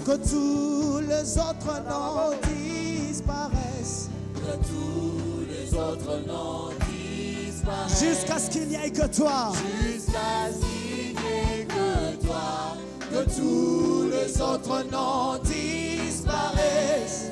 Que tous les autres noms disparaissent. Que tous les autres noms disparaissent. Jusqu'à ce qu'il n'y ait que toi. Jusqu'à ce qu'il n'y ait que toi. Que tous les autres noms disparaissent.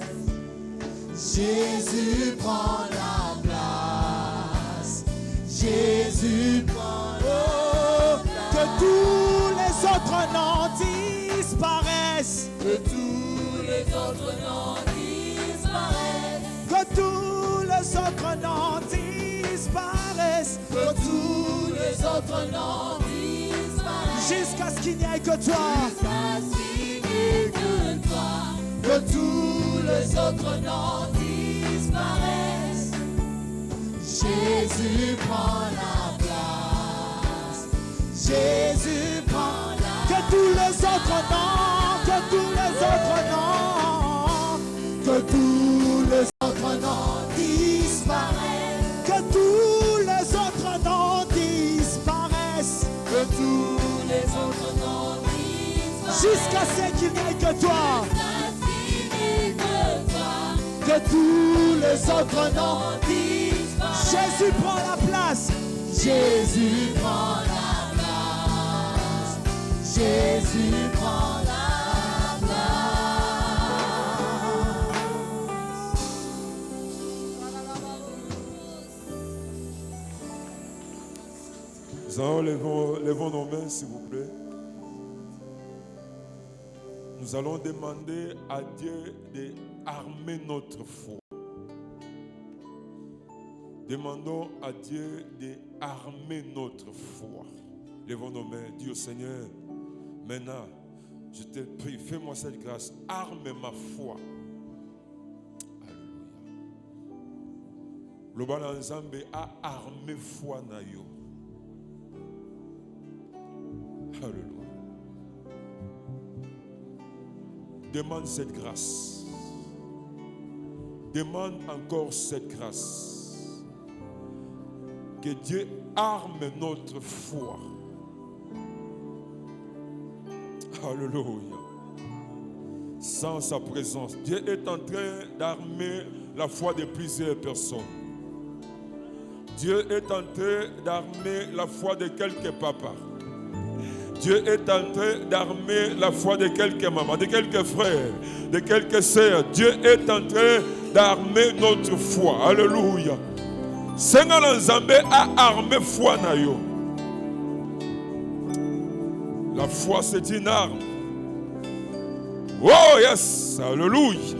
Jésus prend la place. Jésus prend la place. Que tous les autres noms disparaissent. Que tous les autres noms disparaissent. Que tous les autres noms disparaissent. Que tous les autres noms disparaissent. Jusqu'à ce qu'il n'y ait que toi. Jusqu'à ce qu'il n'y ait que toi. Que tous les autres noms disparaissent. Jésus prend la place. Jésus prend la place. Que tous les autres noms, que tous les autres noms, que tous les autres noms disparaissent. Que tous les autres noms disparaissent. Que tous les autres noms disparaissent. Jusqu'à ce qu'il n'y ait que toi. Que tous les autres noms disparaissent. Jésus prend la place. Jésus prend la place. Jésus prend la place. Nous allons levons nos mains, s'il vous plaît. Nous allons demander à Dieu d'armer notre foi. Demandons à Dieu d'armer notre foi. Levons nos mains. Dis au Seigneur, maintenant, je te prie, fais-moi cette grâce. Arme ma foi. Alléluia. Le Bala Nzambe a armé foi na yo. Alléluia. Demande cette grâce. Demande encore cette grâce. Que Dieu arme notre foi. Alléluia. Sans sa présence, Dieu est en train d'armer la foi de plusieurs personnes. Dieu est en train d'armer la foi de quelques papas. Dieu est en train d'armer la foi de quelques mamans, de quelques frères, de quelques sœurs. Dieu est en train d'armer notre foi. Alléluia. Seigneur Nzambe a armé foi na yo. La foi c'est une arme. Oh yes, alléluia.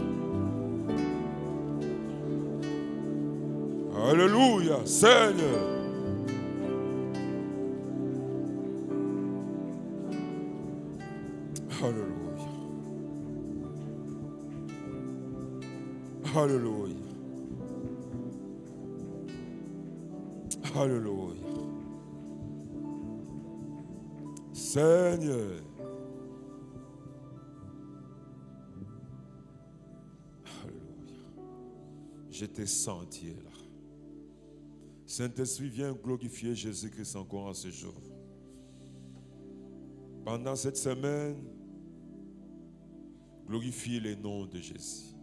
Alléluia, Seigneur. Alléluia. Alléluia. Alléluia. Seigneur. Alléluia. Je te sens Dieu là. Saint-Esprit, viens glorifier Jésus-Christ encore en ce jour. Pendant cette semaine, glorifie le nom de Jésus.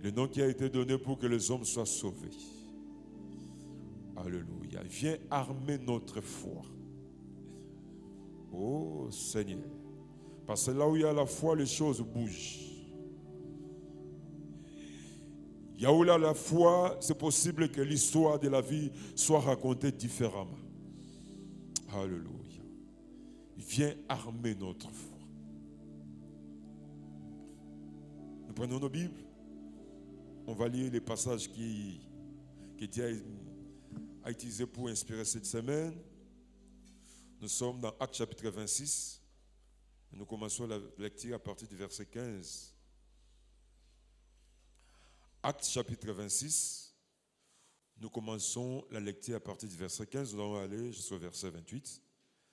Le nom qui a été donné pour que les hommes soient sauvés. Alléluia. Viens armer notre foi. Oh Seigneur. Parce que là où il y a la foi, les choses bougent. Il y a où il y a la foi, c'est possible que l'histoire de la vie soit racontée différemment. Alléluia. Viens armer notre foi. Nous prenons nos Bibles. On va lire les passages que Dieu a utilisés pour inspirer cette semaine. Nous sommes dans Actes chapitre 26. Nous commençons la lecture à partir du verset 15. Actes chapitre 26. Nous commençons la lecture à partir du verset 15. Nous allons aller jusqu'au verset 28.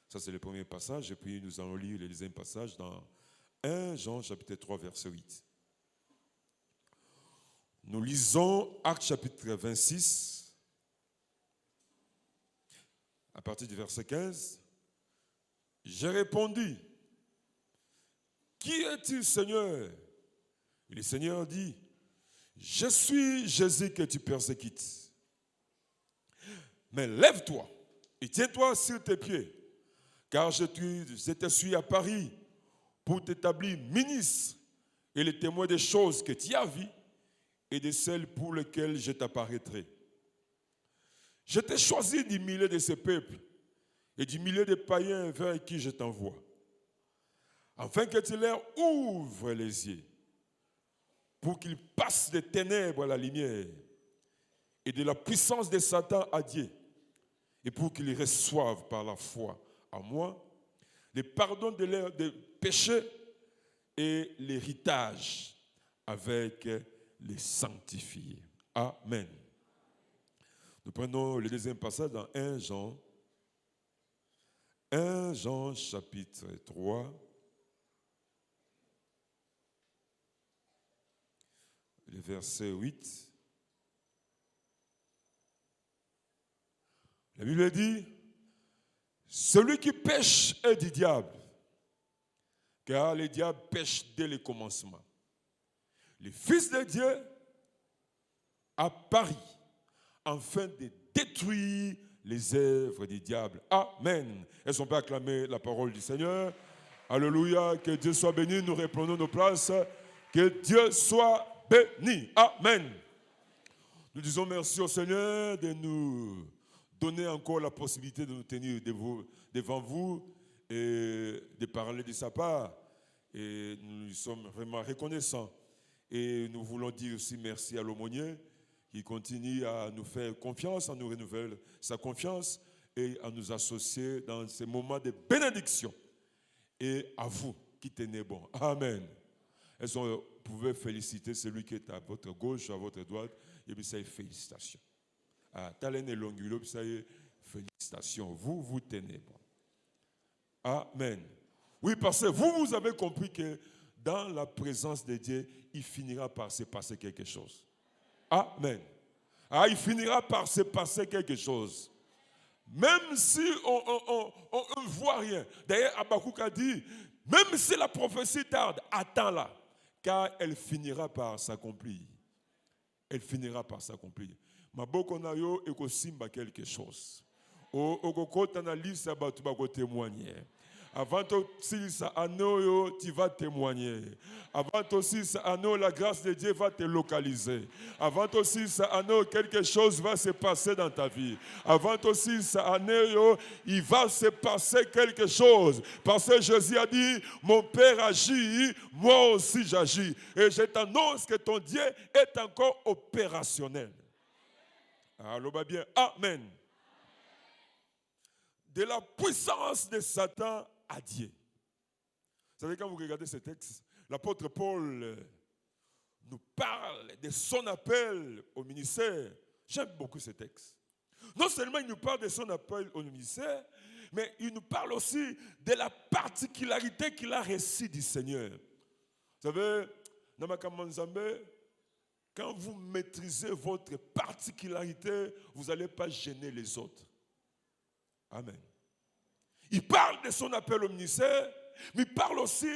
Ça, c'est le premier passage. Et puis, nous allons lire le deuxième passage dans 1 Jean chapitre 3, verset 8. Nous lisons Actes chapitre 26, à partir du verset 15. J'ai répondu, qui es-tu, Seigneur? Et le Seigneur dit, je suis Jésus que tu persécutes. Mais lève-toi et tiens-toi sur tes pieds, car je te suis à Paris pour t'établir ministre et le témoin des choses que tu as vues et de celles pour lesquelles je t'apparaîtrai. Je t'ai choisi du milieu de ce peuple et du milieu des païens vers qui je t'envoie, afin que tu leur ouvres les yeux, pour qu'ils passent des ténèbres à la lumière et de la puissance de Satan à Dieu, et pour qu'ils reçoivent par la foi en moi le pardon de leurs péchés et l'héritage avec les sanctifiés. Amen. Nous prenons le deuxième passage dans 1 Jean. 1 Jean chapitre 3. Le verset 8. La Bible dit, celui qui pêche est du diable, car le diable pêche dès le commencement. Le Fils de Dieu a pari afin de détruire les œuvres du diable. Amen. Est-ce qu'on peut acclamer la parole du Seigneur? Alléluia. Que Dieu soit béni. Nous reprenons nos places. Que Dieu soit béni. Amen. Nous disons merci au Seigneur de nous donner encore la possibilité de nous tenir devant vous et de parler de sa part. Et nous lui sommes vraiment reconnaissants. Et nous voulons dire aussi merci à l'aumônier qui continue à nous faire confiance, à nous renouveler sa confiance et à nous associer dans ces moments de bénédiction. Et à vous qui tenez bon. Amen. Est-ce que vous pouvez féliciter celui qui est à votre gauche, à votre droite, et puis ça y est, félicitations. Talene longulo, puis ça y est, félicitations. Vous tenez bon. Amen. Oui, parce que vous avez compris que dans la présence de Dieu, il finira par se passer quelque chose. Amen. Il finira par se passer quelque chose. Même si on ne voit rien. D'ailleurs, Habakkuk a dit, même si la prophétie tarde, attends-la, car elle finira par s'accomplir. Elle finira par s'accomplir. Maboko na yo ekosimba quelque chose. Okokota na lisa batu bako témoigner. Avant aussi ça anneau, tu vas témoigner. Avant aussi ça anneau, la grâce de Dieu va te localiser. Avant aussi ça anneau, quelque chose va se passer dans ta vie. Avant aussi ça anneau, il va se passer quelque chose. Parce que Jésus a dit, mon Père agit, moi aussi j'agis. Et je t'annonce que ton Dieu est encore opérationnel. Alors bien, amen. De la puissance de Satan à Dieu. Vous savez, quand vous regardez ce texte, l'apôtre Paul nous parle de son appel au ministère. J'aime beaucoup ce texte. Non seulement il nous parle de son appel au ministère, mais il nous parle aussi de la particularité qu'il a reçue du Seigneur. Vous savez, quand vous maîtrisez votre particularité, vous n'allez pas gêner les autres. Amen. Il parle de son appel au ministère, mais il parle aussi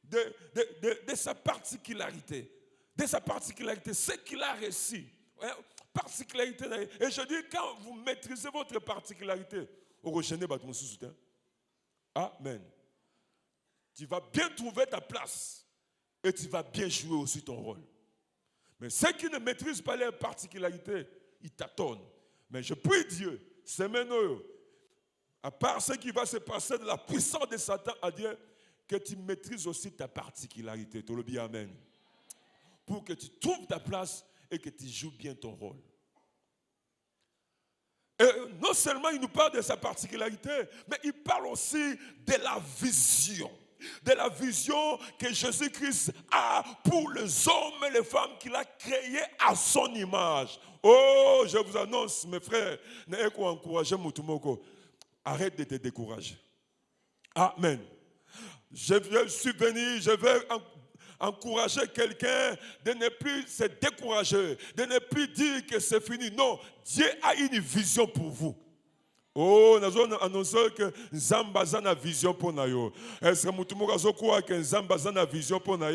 de sa particularité. De sa particularité, ce qu'il a reçu. Particularité. Et je dis, quand vous maîtrisez votre particularité, vous rechaînez votre soutien. Amen. Tu vas bien trouver ta place et tu vas bien jouer aussi ton rôle. Mais ceux qui ne maîtrisent pas leurs particularités, ils tâtonnent. Mais je prie Dieu, c'est maintenant. À part ce qui va se passer de la puissance de Satan à Dieu, que tu maîtrises aussi ta particularité. Tu le dis amen. Pour que tu trouves ta place et que tu joues bien ton rôle. Et non seulement il nous parle de sa particularité, mais il parle aussi de la vision. De la vision que Jésus-Christ a pour les hommes et les femmes qu'il a créés à son image. Oh, je vous annonce, mes frères, encouragez Mutumoko. Arrête de te décourager. Amen. Je suis venu, je veux encourager quelqu'un de ne plus se décourager, de ne plus dire que c'est fini. Non, Dieu a une vision pour vous. Oh, nous avons annoncé que Nzamba a une vision pour nous. Est-ce que nous avons quoi que Nzamba a une vision pour nous?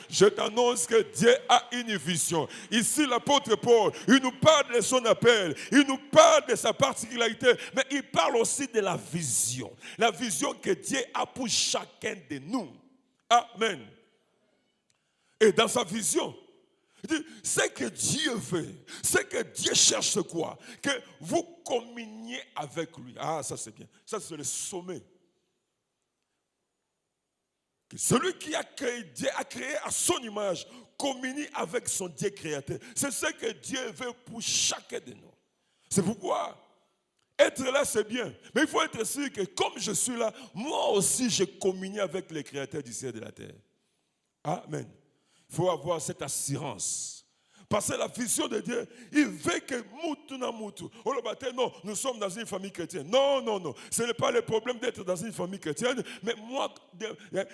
Je t'annonce que Dieu a une vision. Ici, l'apôtre Paul, il nous parle de son appel, il nous parle de sa particularité, mais il parle aussi de la vision. La vision que Dieu a pour chacun de nous. Amen. Et dans sa vision, c'est que Dieu veut, c'est que Dieu cherche c'est quoi? Que vous communiez avec lui. Ah, ça c'est bien. Ça c'est le sommet. Que celui qui a créé, Dieu a créé à son image, communie avec son Dieu créateur. C'est ce que Dieu veut pour chacun de nous. C'est pourquoi être là c'est bien. Mais il faut être sûr que comme je suis là, moi aussi je communie avec le créateur du ciel et de la terre. Amen. Il faut avoir cette assurance. Parce que la vision de Dieu, il veut que moutou na moutou. Non, nous sommes dans une famille chrétienne. Non, non, non. Ce n'est pas le problème d'être dans une famille chrétienne. Mais moi,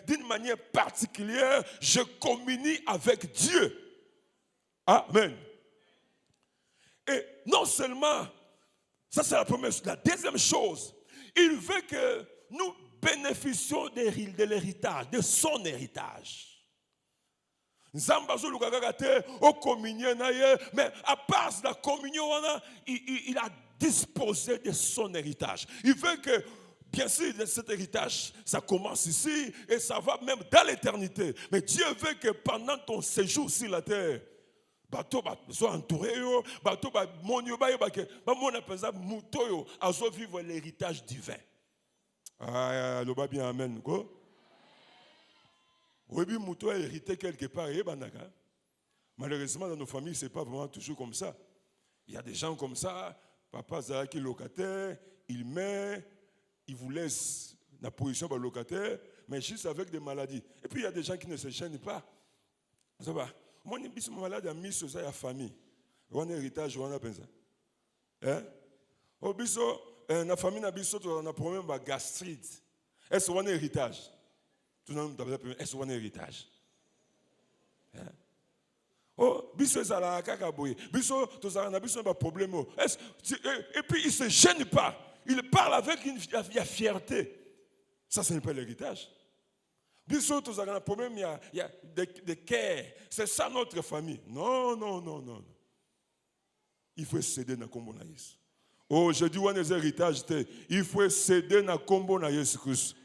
d'une manière particulière, je communie avec Dieu. Amen. Et non seulement, ça c'est la première chose. La deuxième chose, il veut que nous bénéficions de l'héritage, de son héritage. Mais à part la communion, il a disposé de son héritage. Il veut que, bien sûr, cet héritage, ça commence ici et ça va même dans l'éternité. Mais Dieu veut que pendant ton séjour sur la terre, bateau soit entouré, bateau monio vivre l'héritage divin. Ah, le bien amen. Oui, Mouto a hérité quelque part. Malheureusement, dans nos familles, ce n'est pas vraiment toujours comme ça. Il y a des gens comme ça, papa Zara qui est locataire, il met, il vous laisse la position de locataire, mais juste avec des maladies. Et puis il y a des gens qui ne se gênent pas. Ça va. Moi, je suis malade, je suis sur la famille. On a héritage, on a pensé. Au biso, la famille n'a pas problème de gastrite. Est-ce qu'on a héritage? Est-ce qu'on a héritage? Oh, biso ezala kaka boye. Biso tozala na biso ba problème. Et puis il se gêne pas. Il parle avec une fierté. Ça ce n'est pas l'héritage. Biso tozala na problème, il y a des cœurs. C'est ça notre famille. Non, non, non, non. Il faut céder na kombo na Yesu. Oh, je dis on est héritage, il faut céder na kombo na Yesu Christ.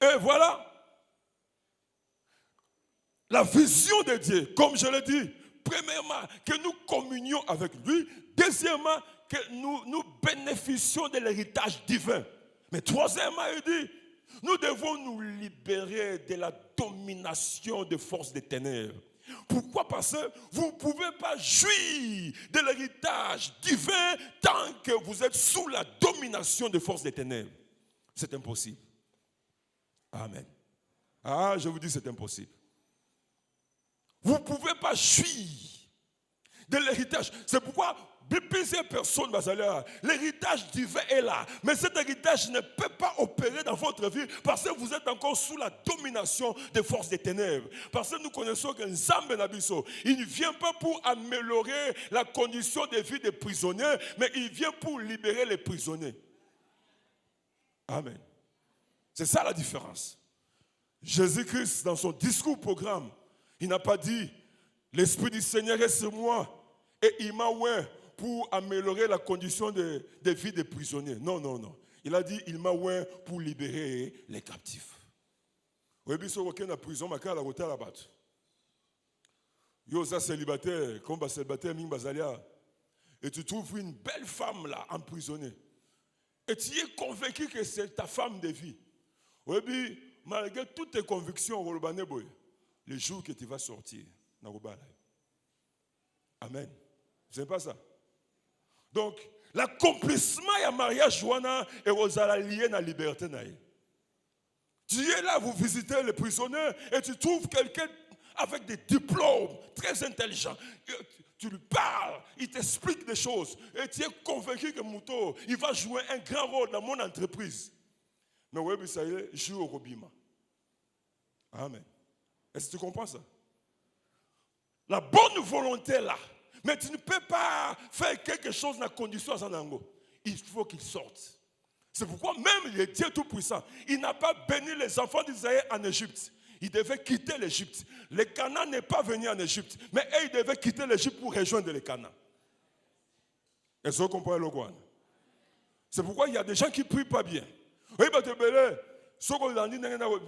Et voilà, la vision de Dieu, comme je l'ai dit, premièrement, que nous communions avec lui, deuxièmement, que nous bénéficions de l'héritage divin. Mais troisièmement, il dit, nous devons nous libérer de la domination des forces des ténèbres. Pourquoi? Parce que vous ne pouvez pas jouir de l'héritage divin tant que vous êtes sous la domination des forces des ténèbres. C'est impossible. Amen. Ah, je vous dis, c'est impossible. Vous ne pouvez pas jouir de l'héritage. C'est pourquoi plusieurs personnes, l'héritage divin est là. Mais cet héritage ne peut pas opérer dans votre vie parce que vous êtes encore sous la domination des forces des ténèbres. Parce que nous connaissons que Nzambe Nabiso, il ne vient pas pour améliorer la condition de vie des prisonniers, mais il vient pour libérer les prisonniers. Amen. C'est ça la différence. Jésus-Christ, dans son discours-programme, il n'a pas dit « L'Esprit du Seigneur est sur moi et il m'a oint pour améliorer la condition de vie des prisonniers. » Non, non, non. Il a dit « Il m'a oint pour libérer les captifs. » Oui, bien sûr, aucun prison, ma la route à la batte. Yosa célibataire, comme célibataire, Ming Bazalia. Et tu trouves une belle femme là, emprisonnée. Et tu es convaincu que c'est ta femme de vie. Oui, bien, malgré toutes tes convictions, le jour que tu vas sortir, amen. Ce n'est pas ça. Donc, l'accomplissement et le mariage est lié à la liberté. Tu es là, vous visitez les prisonniers et tu trouves quelqu'un avec des diplômes très intelligents. Tu lui parles, il t'explique des choses et tu es convaincu que Mouto, il va jouer un grand rôle dans mon entreprise. Mais oui, ça y est, joue au Robima. Amen. Est-ce que tu comprends ça? La bonne volonté est là. Mais tu ne peux pas faire quelque chose dans la condition à Zanango. il faut qu'ils sortent. C'est pourquoi même le Dieu Tout-Puissant, il n'a pas béni les enfants d'Israël en Égypte. Ils devaient quitter l'Égypte. Le Canaan n'est pas venu en Égypte, mais eux, ils devaient quitter l'Égypte pour rejoindre le Canaan. Est-ce que vous comprenez le quoi? C'est pourquoi il y a des gens qui ne prient pas bien. Oui,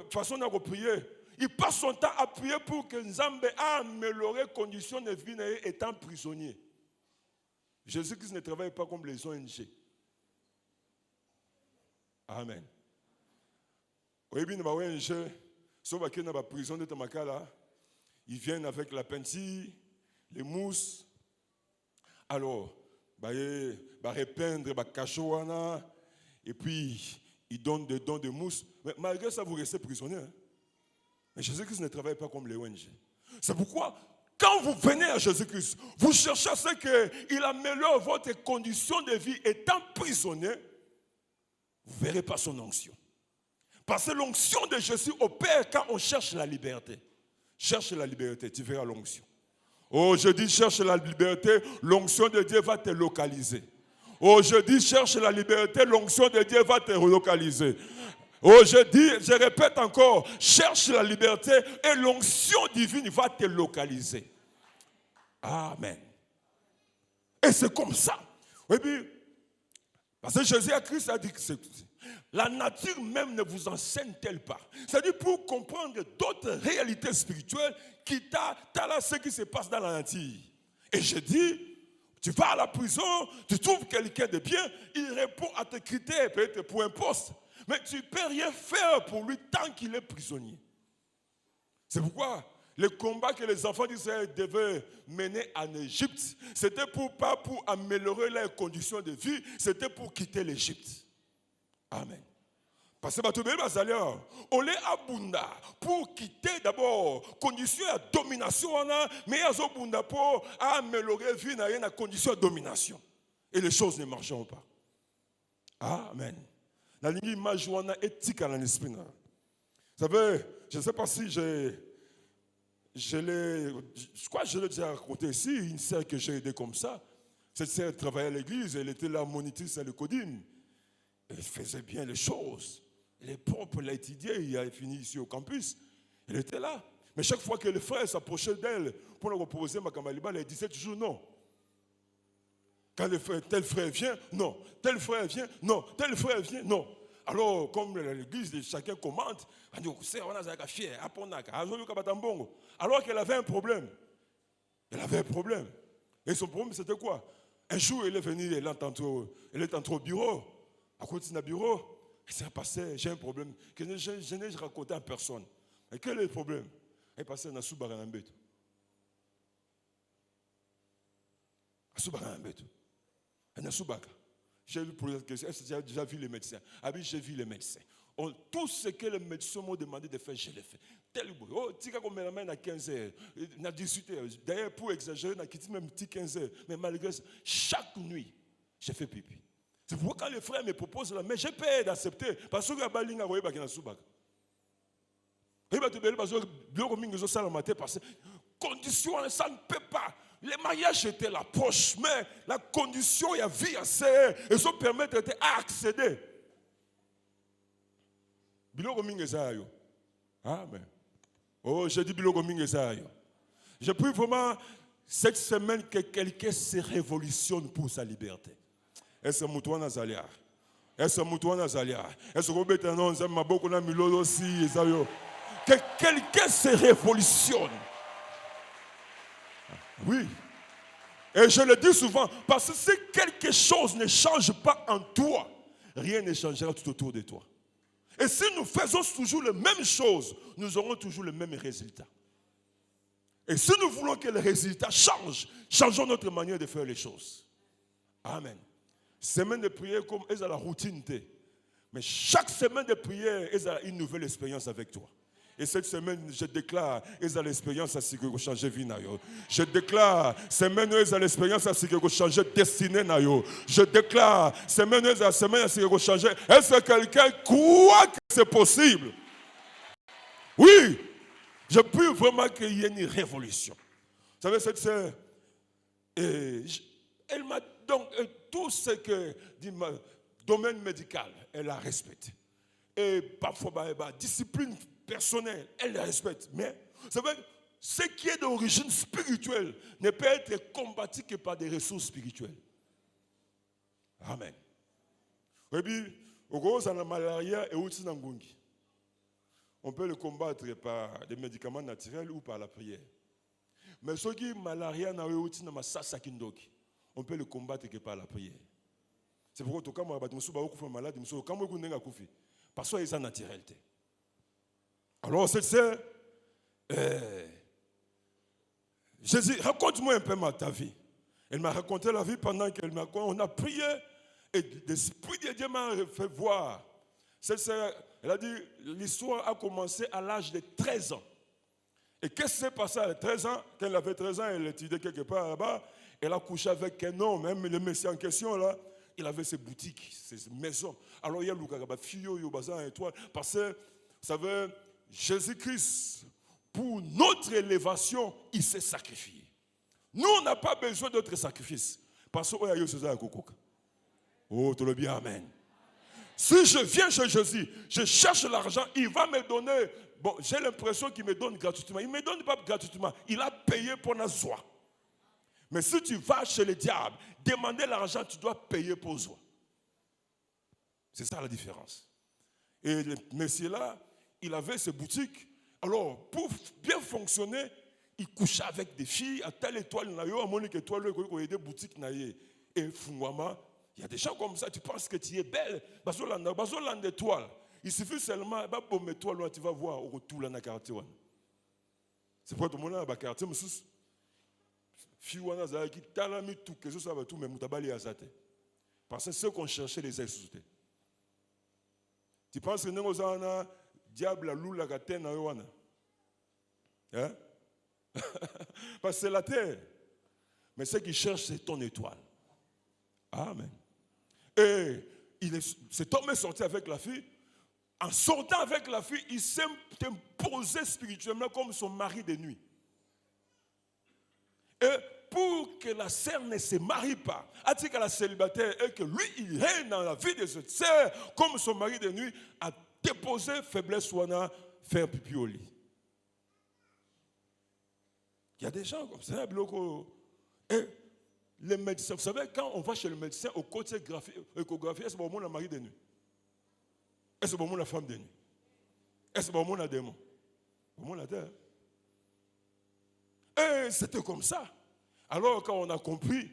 façon de prier. Il passe son temps à prier pour que Nzambe a amélioré les conditions de vie étant prisonnier. Jésus-Christ ne travaille pas comme les ONG. Amen. Oui, bien, les ONG, sauf qu'il y a une prison de Tamakala, ils viennent avec la peinture, les mousses. Alors, ils repeindre les cachots, et puis ils donnent des dons de mousse. Mais malgré ça, vous restez prisonnier. Hein? Mais Jésus-Christ ne travaille pas comme les ONG. C'est pourquoi, quand vous venez à Jésus-Christ, vous cherchez à ce qu'il améliore votre condition de vie étant prisonnier, vous ne verrez pas son onction. Parce que l'onction de Jésus opère quand on cherche la liberté. Cherche la liberté, tu verras l'onction. Oh, je dis cherche la liberté, l'onction de Dieu va te localiser. Oh, je dis cherche la liberté, l'onction de Dieu va te relocaliser. Oh, je répète encore, cherche la liberté et l'onction divine va te localiser. Amen. Et c'est comme ça. Oui, puis, parce que Jésus-Christ a dit que la nature même ne vous enseigne-t-elle pas? C'est-à-dire pour comprendre d'autres réalités spirituelles qui t'a là ce qui se passe dans la nature. Et je dis, tu vas à la prison, tu trouves quelqu'un de bien, il répond à tes critères, peut-être pour un poste. Mais tu ne peux rien faire pour lui tant qu'il est prisonnier. C'est pourquoi le combat que les enfants d'Israël devaient mener en Égypte, c'était pas pour améliorer leurs conditions de vie, c'était pour quitter l'Égypte. Amen. Parce que on les abunda pour quitter d'abord conditions de domination, mais ils abunda pour améliorer la vie dans une condition de domination. Et les choses ne marcheront pas. Amen. La ligne image éthique dans l'esprit. Vous savez, je ne sais pas si je crois que je l'ai déjà raconté ici, une sœur que j'ai aidée comme ça. Cette sœur travaillait à l'église, elle était la monitrice à l'écodine. Elle faisait bien les choses. Elle est propre, elle a étudié, il a fini ici au campus. Elle était là. Mais chaque fois que le frère s'approchait d'elle pour lui proposer ma Kamaliba, elle disait toujours non. Quand tel frère vient, non. Tel frère vient, non. Tel frère vient, non. Alors, comme l'église, chacun commente, alors qu'elle avait un problème. Elle avait un problème. Et son problème, c'était quoi? Un jour, elle est venue, elle est entrée au bureau. À côté de son bureau, elle s'est passée, j'ai un problème que je n'ai raconté à personne. Et quel est le problème? Elle est passée dans Soubaranambet. J'ai déjà vu les médecins. J'ai vu les médecins. Tout ce que les médecins m'ont demandé de faire, je l'ai fait. Tel bruit. Oh, tu sais qu'on me l'amène à 15 heures, à 18 heures. D'ailleurs, pour exagérer, on a quitté même 15 heures. Mais malgré ça, chaque nuit, j'ai fait pipi. C'est pourquoi quand les frères me proposent là, mais j'ai peur d'accepter. Parce que Balinga, vous voyez, condition, ça ne peut pas. Le mariage était la poche, mais la condition, il y a vie assez. Et ça permet d'accéder. Biloko mingezayo. Amen. Oh, j'ai dit biloko mingezayo. Je prie vraiment cette semaine que quelqu'un se révolutionne pour sa liberté. Est-ce que Moutouana Zalia? Est-ce que Moutouana Zalia? Est-ce que Robert non, ça m'a beaucoup mis l'eau aussi, que quelqu'un se révolutionne. Oui. Et je le dis souvent, parce que si quelque chose ne change pas en toi, rien ne changera tout autour de toi. Et si nous faisons toujours les mêmes choses, nous aurons toujours le même résultat. Et si nous voulons que le résultat change, changeons notre manière de faire les choses. Amen. Semaine de prière comme elle a la routine. Mais chaque semaine de prière, elle a une nouvelle expérience avec toi. Et cette semaine, je déclare, ils ont l'expérience à ce que vous changez vie. Je déclare, semaine, ils ont l'expérience à ce que vous changez destinée. Je déclare, semaine, ils ont l'expérience à ce que vous changez. Est-ce que quelqu'un croit que c'est possible? Oui. Je prie vraiment qu'il y ait une révolution. Vous savez, cette sœur, elle m'a donc tout ce que du domaine médical, elle la respecte. Et parfois, discipline personnelle, elle la respecte. Mais, vous savez, ce qui est d'origine spirituelle ne peut être combattu que par des ressources spirituelles. Amen. Et puis, la malaria et aussi nangungi. On peut le combattre par des médicaments naturels ou par la prière. Mais ceux qui ont malaria, on peut le combattre que par la prière. C'est pourquoi quand on est malade, parce que c'est naturel. Alors, c'est Jésus, raconte-moi un peu ta vie. Elle m'a raconté la vie pendant qu'on a prié et l'Esprit de Dieu m'a fait voir. Elle a dit, l'histoire a commencé à l'âge de 13 ans. Et qu'est-ce qui s'est passé à 13 ans? Quand elle avait 13 ans, elle étudiait quelque part là-bas. Elle a couché avec un homme, même le monsieur en question là. Il avait ses boutiques, ses maisons. Alors il y a le fio, étoile. Parce que, vous savez, Jésus-Christ, pour notre élévation, il s'est sacrifié. Nous, on n'a pas besoin d'autres sacrifices. Parce que, oh, tu le bien, amen. Si je viens chez Jésus, je cherche l'argent, il va me donner. Bon, j'ai l'impression qu'il me donne gratuitement. Il ne me donne pas gratuitement. Il a payé pour la joie. Mais si tu vas chez le diable, demander l'argent, tu dois payer pour joie. C'est ça la différence. Et le monsieur-là, il avait ses boutiques. Alors, pour bien fonctionner, il couchait avec des filles. À telle étoile, il y a des boutiques. Et fouama, il y a des gens comme ça, tu penses que tu es belle. Bazoland étoile. Il suffit seulement, tu vas voir au retour dans le quartier. C'est pour tout le monde dans le quartier. Parce que ceux qu'on cherchait les exaucés. Tu penses que nous avons un diable à l'oula gaten na yoana? Hein? Parce que c'est la terre. Mais ce qu'il cherche, c'est ton étoile. Amen. Et cet homme est sorti avec la fille. En sortant avec la fille, il s'est imposé spirituellement comme son mari de nuit. Et pour que la sœur ne se marie pas, a-t-il qu'elle est célibataire et que lui, il règne dans la vie de cette sœur comme son mari de nuit, a déposé faiblesse ou a fait pipi au lit. Il y a des gens comme ça, et les médecins, vous savez, quand on va chez le médecin au côté échographie, est-ce que c'est le mari de nuit? Est-ce que c'est la femme de nuit? Est-ce que c'est la démon? C'est la terre. Et c'était comme ça. Alors quand on a compris,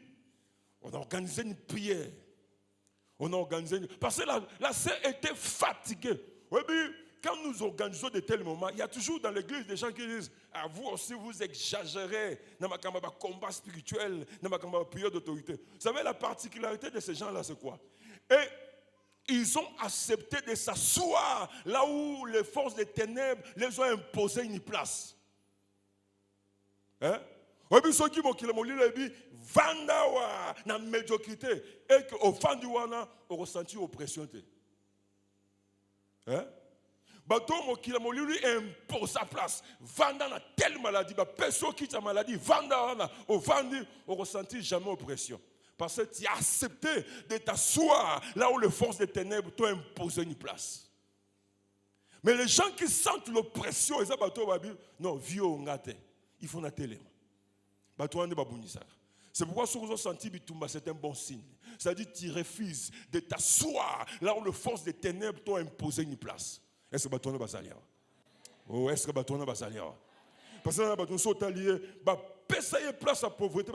on a organisé une prière. Parce que la sœur était fatiguée. Oui, quand nous organisons de tels moments, il y a toujours dans l'église des gens qui disent, ah, vous aussi vous exagérez dans ma combat spirituel, dans ma prière d'autorité. Vous savez, la particularité de ces gens-là, c'est quoi? Et ils ont accepté de s'asseoir là où les forces des ténèbres les ont imposé une place. Hein? Oui, ceux qui m'ont dit, Vandawa, dans la médiocrité, et qu'au fond du wana, on ressentit l'oppression. Hein? Bateau, lui impose sa place. Vanda na telle maladie, personne qui a maladie, Vanda, au vendu, on ressentit jamais l'oppression. Parce que tu as accepté de t'asseoir là où les forces des ténèbres t'ont imposé une place. Mais les gens qui sentent l'oppression, ils disent, non, vieux, il faut na télé. C'est pourquoi si vous avez senti Bitumba, c'est un bon signe. C'est-à-dire que tu refuses de t'asseoir là où les forces des ténèbres t'ont imposé une place. Est-ce que tu vas aller? Oh, est-ce que tu vas aller? Parce que tu vas aller, payer place à pauvreté,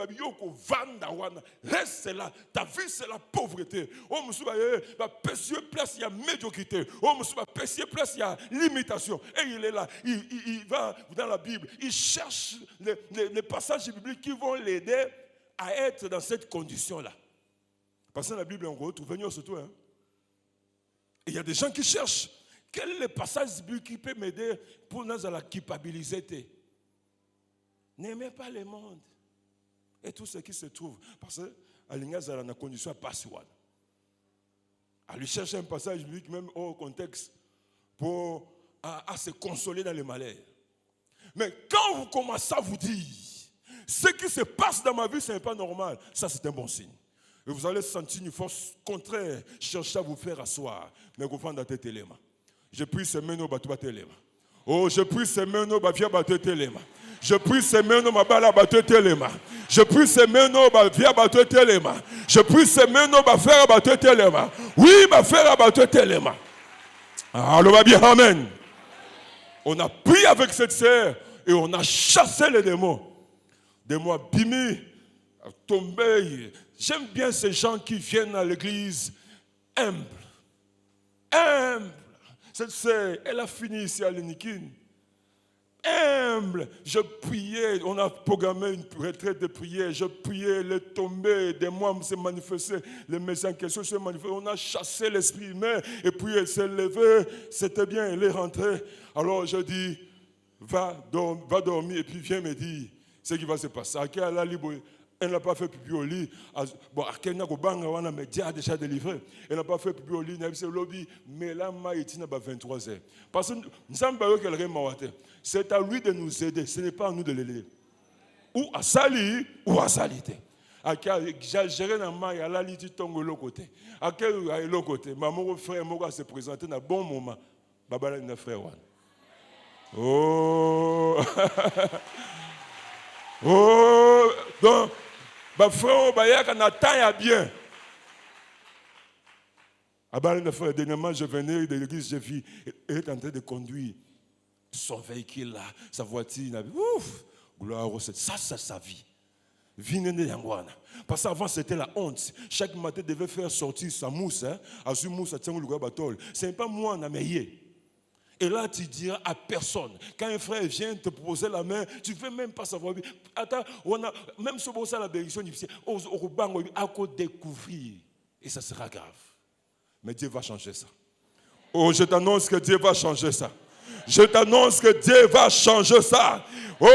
reste là, ta vie c'est la pauvreté. Oh, monsieur, payer place, il y a médiocrité. Oh, monsieur, payer place, il y a limitation. Et il est là, il va dans la Bible, il cherche les passages bibliques qui vont l'aider à être dans cette condition-là. Parce que dans la Bible, on retrouve surtout. Hein. Et il y a des gens qui cherchent quel est le passage biblique qui peut m'aider pour nous à la culpabiliser. N'aimez pas le monde et tout ce qui se trouve. Parce qu'à l'Ignaz, elle a une condition à passer. À lui chercher un passage biblique, même au contexte, pour à se consoler dans le malheur. Mais quand vous commencez à vous dire, ce qui se passe dans ma vie, ce n'est pas normal, ça c'est un bon signe. Et vous allez sentir une force contraire chercher à vous faire asseoir. Mais vous faites dans tes éléments. Je prie ces mains au bateau éléments. Oh, je prie ces mains au bateau éléments. Je prie ces mains au bateau éléments. Je prie ces mains au bateau éléments. Je prie ces mains au bateau éléments. Oui, bateau éléments. Alors, bien, amen. On a prié avec cette sœur et on a chassé les démons. Démons abîmés, tombés. J'aime bien ces gens qui viennent à l'église humbles. Humbles. Cette sœur, elle a fini ici à l'Inikin. Humble. Je priais, on a programmé une retraite de prière. Je priais, les tombées, des mois se manifestaient, les messages en question se manifestaient. On a chassé l'esprit humain et puis elle s'est levée. C'était bien, elle est rentrée. Alors je dis, va dormir et puis viens me dire ce qui va se passer. Elle n'a pas fait pipi au lit. Bon, elle n'a déjà délivré. Elle n'a pas fait pipi au lit. Elle a lobby, mais là, il y a 23 heures. Parce que nous sommes pas c'est à lui de nous aider. Ce n'est pas à nous de l'aider. Ou à Sali, ou à Salité. J'ai géré dans ma ya la liti tongo l'autre côté. À quel l'autre côté. Maman frère moi se présenter dans bon moment. Baba là frère one. Oh. Oh. Donc bah frère bah na taille bien. Dernièrement, je venais de l'église, j'ai vu, elle est en train de conduire son véhicule là, sa voiture. Ouf, gloire au Seigneur. Ça, c'est sa vie. Parce qu'avant, c'était la honte. Chaque matin, il devait faire sortir sa mousse. À ce mousse, ce n'est pas moi, on a meillé. Et là, tu diras à personne. Quand un frère vient te poser la main, tu ne veux même pas savoir. Attends, même ce bon ça, la bénédiction, on va découvrir. Et ça sera grave. Mais Dieu va changer ça. Oh, je t'annonce que Dieu va changer ça. Je t'annonce que Dieu va changer ça. Oh,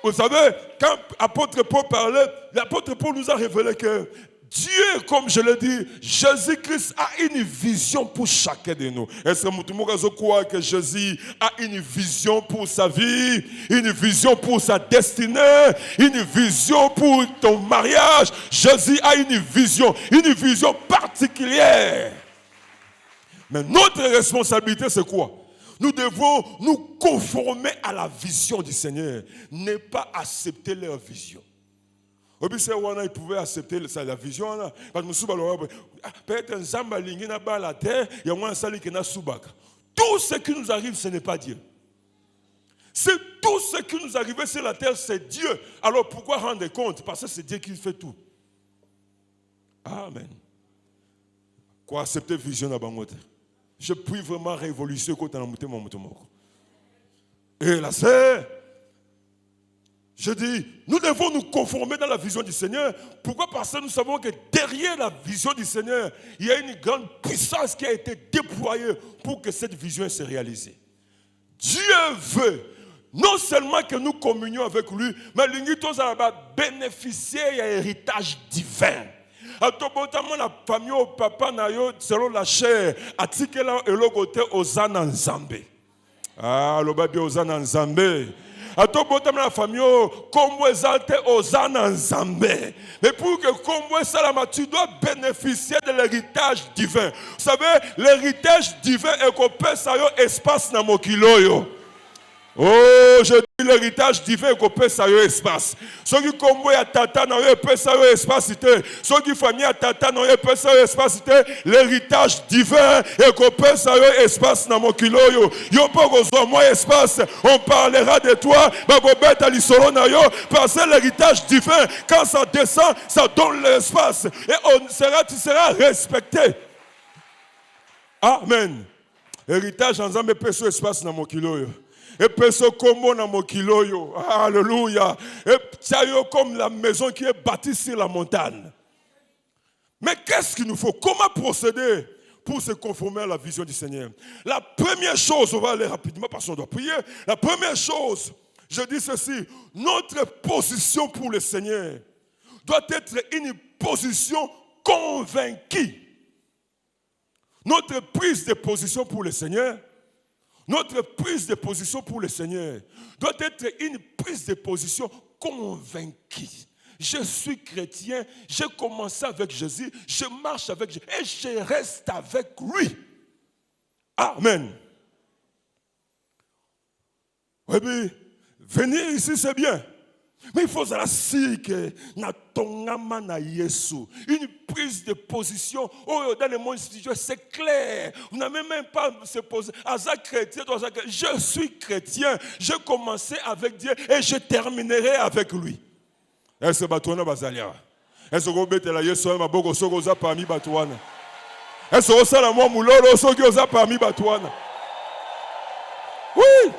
vous savez, quand l'apôtre Paul parlait, l'apôtre Paul nous a révélé que Dieu, comme je l'ai dit, Jésus-Christ a une vision pour chacun de nous. Est-ce que tout le monde croit que Jésus a une vision pour sa vie, une vision pour sa destinée, une vision pour ton mariage? Jésus a une vision particulière. Mais notre responsabilité, c'est quoi? Nous devons nous conformer à la vision du Seigneur, ne pas accepter leur vision. Ils pouvaient accepter la vision. Peut-être un zamba lingi na ba la terre, il y a un sali qui na subaka. Tout ce qui nous arrive, ce n'est pas Dieu. C'est tout ce qui nous arrive sur la terre, c'est Dieu. Alors pourquoi rendre compte? Parce que c'est Dieu qui fait tout. Amen. Quoi accepter vision na bangote? Je prie vraiment révolution quand on a monté mon moto. Et la sœur, je dis, nous devons nous conformer dans la vision du Seigneur. Pourquoi? Parce que nous savons que derrière la vision du Seigneur, il y a une grande puissance qui a été déployée pour que cette vision se réalise. Dieu veut non seulement que nous communions avec lui, mais nous allons bénéficier d'un héritage divin. Atobotamo la famille au papa na yo selon la chair atikela elogote ozana nzambe. Ah lobabi ozana nzambe. Atobotamo la famille kombo exalté ozana nzambe. Mais pour que kombo salama tu dois bénéficier de l'héritage divin. Vous savez l'héritage divin est qu'on peut ça yo espace na mokiloyo. Oh, je dis l'héritage divin qu'on peut ça espace. Ceux qui combo ya tata na yo peut ça espace. Ceux qui famille ya tata na yo peut ça espace. L'héritage divin et qu'on peut ça espace na mon kilo yo. Yo pas besoin moi espace. On parlera de toi. Ba go beta li solo na yo parce que l'héritage divin quand ça descend, ça donne l'espace et tu seras respecté. Amen. Héritage ensemble peut ça espace na mon kilo yo. Et peso comme na mokiloyo. Alléluia. Et ça yo comme la maison qui est bâtie sur la montagne. Mais qu'est-ce qu'il nous faut? Comment procéder pour se conformer à la vision du Seigneur? La première chose, on va aller rapidement parce qu'on doit prier. La première chose, je dis ceci, notre position pour le Seigneur doit être une position convaincue. Notre prise de position pour le Seigneur, notre prise de position pour le Seigneur doit être une prise de position convaincue. Je suis chrétien, j'ai commencé avec Jésus, je marche avec Jésus et je reste avec lui. Amen. Oui, mais venir ici, c'est bien. Mais il faut savoir que une prise de position dans le monde spirituel, c'est clair. Vous n'avez même pas se poser. Je suis chrétien, je commençais avec Dieu et je terminerai avec lui. Est-ce que tu bazalia? Est-ce que tu as Yesu maboko soko za parmi batuana? Est-ce que ça la moi mulolo soko za parmi batuana? Oui.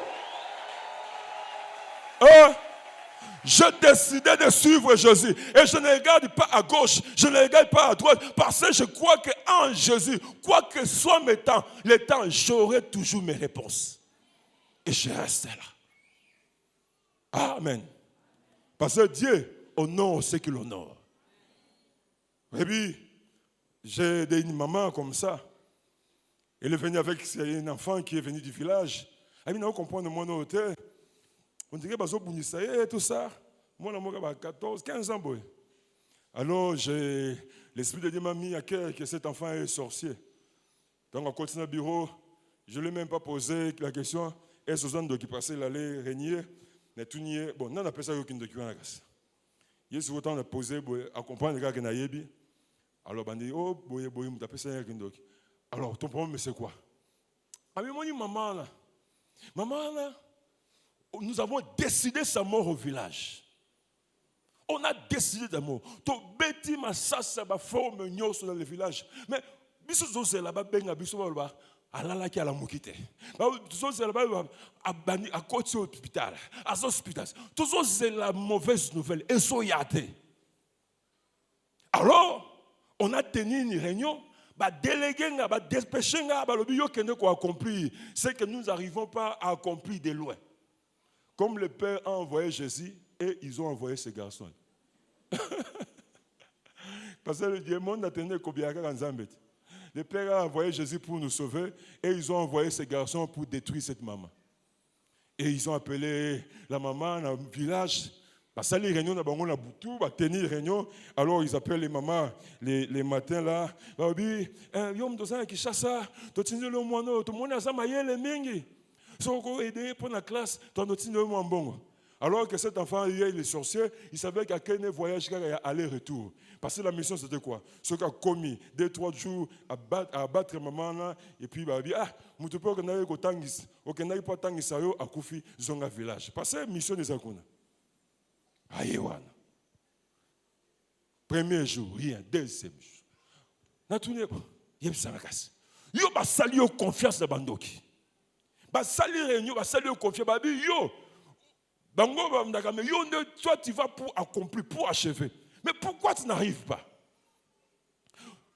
Je décidais de suivre Jésus. Et je ne regarde pas à gauche, je ne regarde pas à droite, parce que je crois qu'en Jésus, quoi que soit mes temps, les temps, j'aurai toujours mes réponses. Et je reste là. Amen. Parce que Dieu honore ce qu'il honore. Et puis, j'ai une maman comme ça. Elle est venue avec un enfant qui est venu du village. Elle m'a dit, comprendre mon hôtel. On dirait que tout ça. Moi, j'ai 14, 15 ans. Alors, l'Esprit de Dieu m'a mis à cœur que cet enfant est sorcier. Donc, on continue au bureau. Je ne lui ai même pas posé la question est-ce que qui passait l'aller régner? Bon, non, on appelle ça aucun document. Il y a ce temps on a posé à comprendre les gars qui n'ont pas. Alors, on dit oh, on appelle ça aucun document. Alors, ton problème, c'est quoi? Ah, mais moi, maman, là. Nous avons décidé sa mort au village. On a décidé de mort. To beti masasa ba forme nyoso dans le village. Mais biso zo là-bas benga biso ba alala ki ala mukite. Ba zo là-bas abani à côté hôpital, à l'hôpital. Tout ça c'est la mauvaise nouvelle et so yate. Alors, on a tenu une réunion. Bah délégué bah dépêcher bah le bio kende ko accomplir, c'est que nous n'arrivons pas à accomplir de loin. Comme le Père a envoyé Jésus et ils ont envoyé ces garçons. Parce que le démon a tenu Kobiaka en Zambie. Le Père a envoyé Jésus pour nous sauver et ils ont envoyé ces garçons pour détruire cette maman. Et ils ont appelé la maman dans le village. Parce que les réunions dans la boutou, tenir les réunions. Alors ils appellent les mamans les matins là. Babi, yom dosa qui chasse ça, tu tiens le moineau, tout le monde a zamaye les mingi. Si on peut aider pour la classe, tu as noté le moins bon. Alors que cet enfant, il est sorcier, il savait qu'à quel voyage il allait aller-retour. Parce que la mission, c'était quoi? Ce qu'il a commis 2-3 jours à battre maman là, et puis il dit, je ne peux pas aller au Tangis, pas Tangis à Koufi, Zonga village. Parce que la mission des Akuna. Aïewana. Premier jour, rien. Deuxième jour. Natouné, il y a un casse. Il y a une salle de confiance de Bandoki. Basali réunion, basali confiance, babi yo. Bango bamdaka mais yo toi tu vas pour accomplir, pour achever. Mais pourquoi tu n'arrives pas?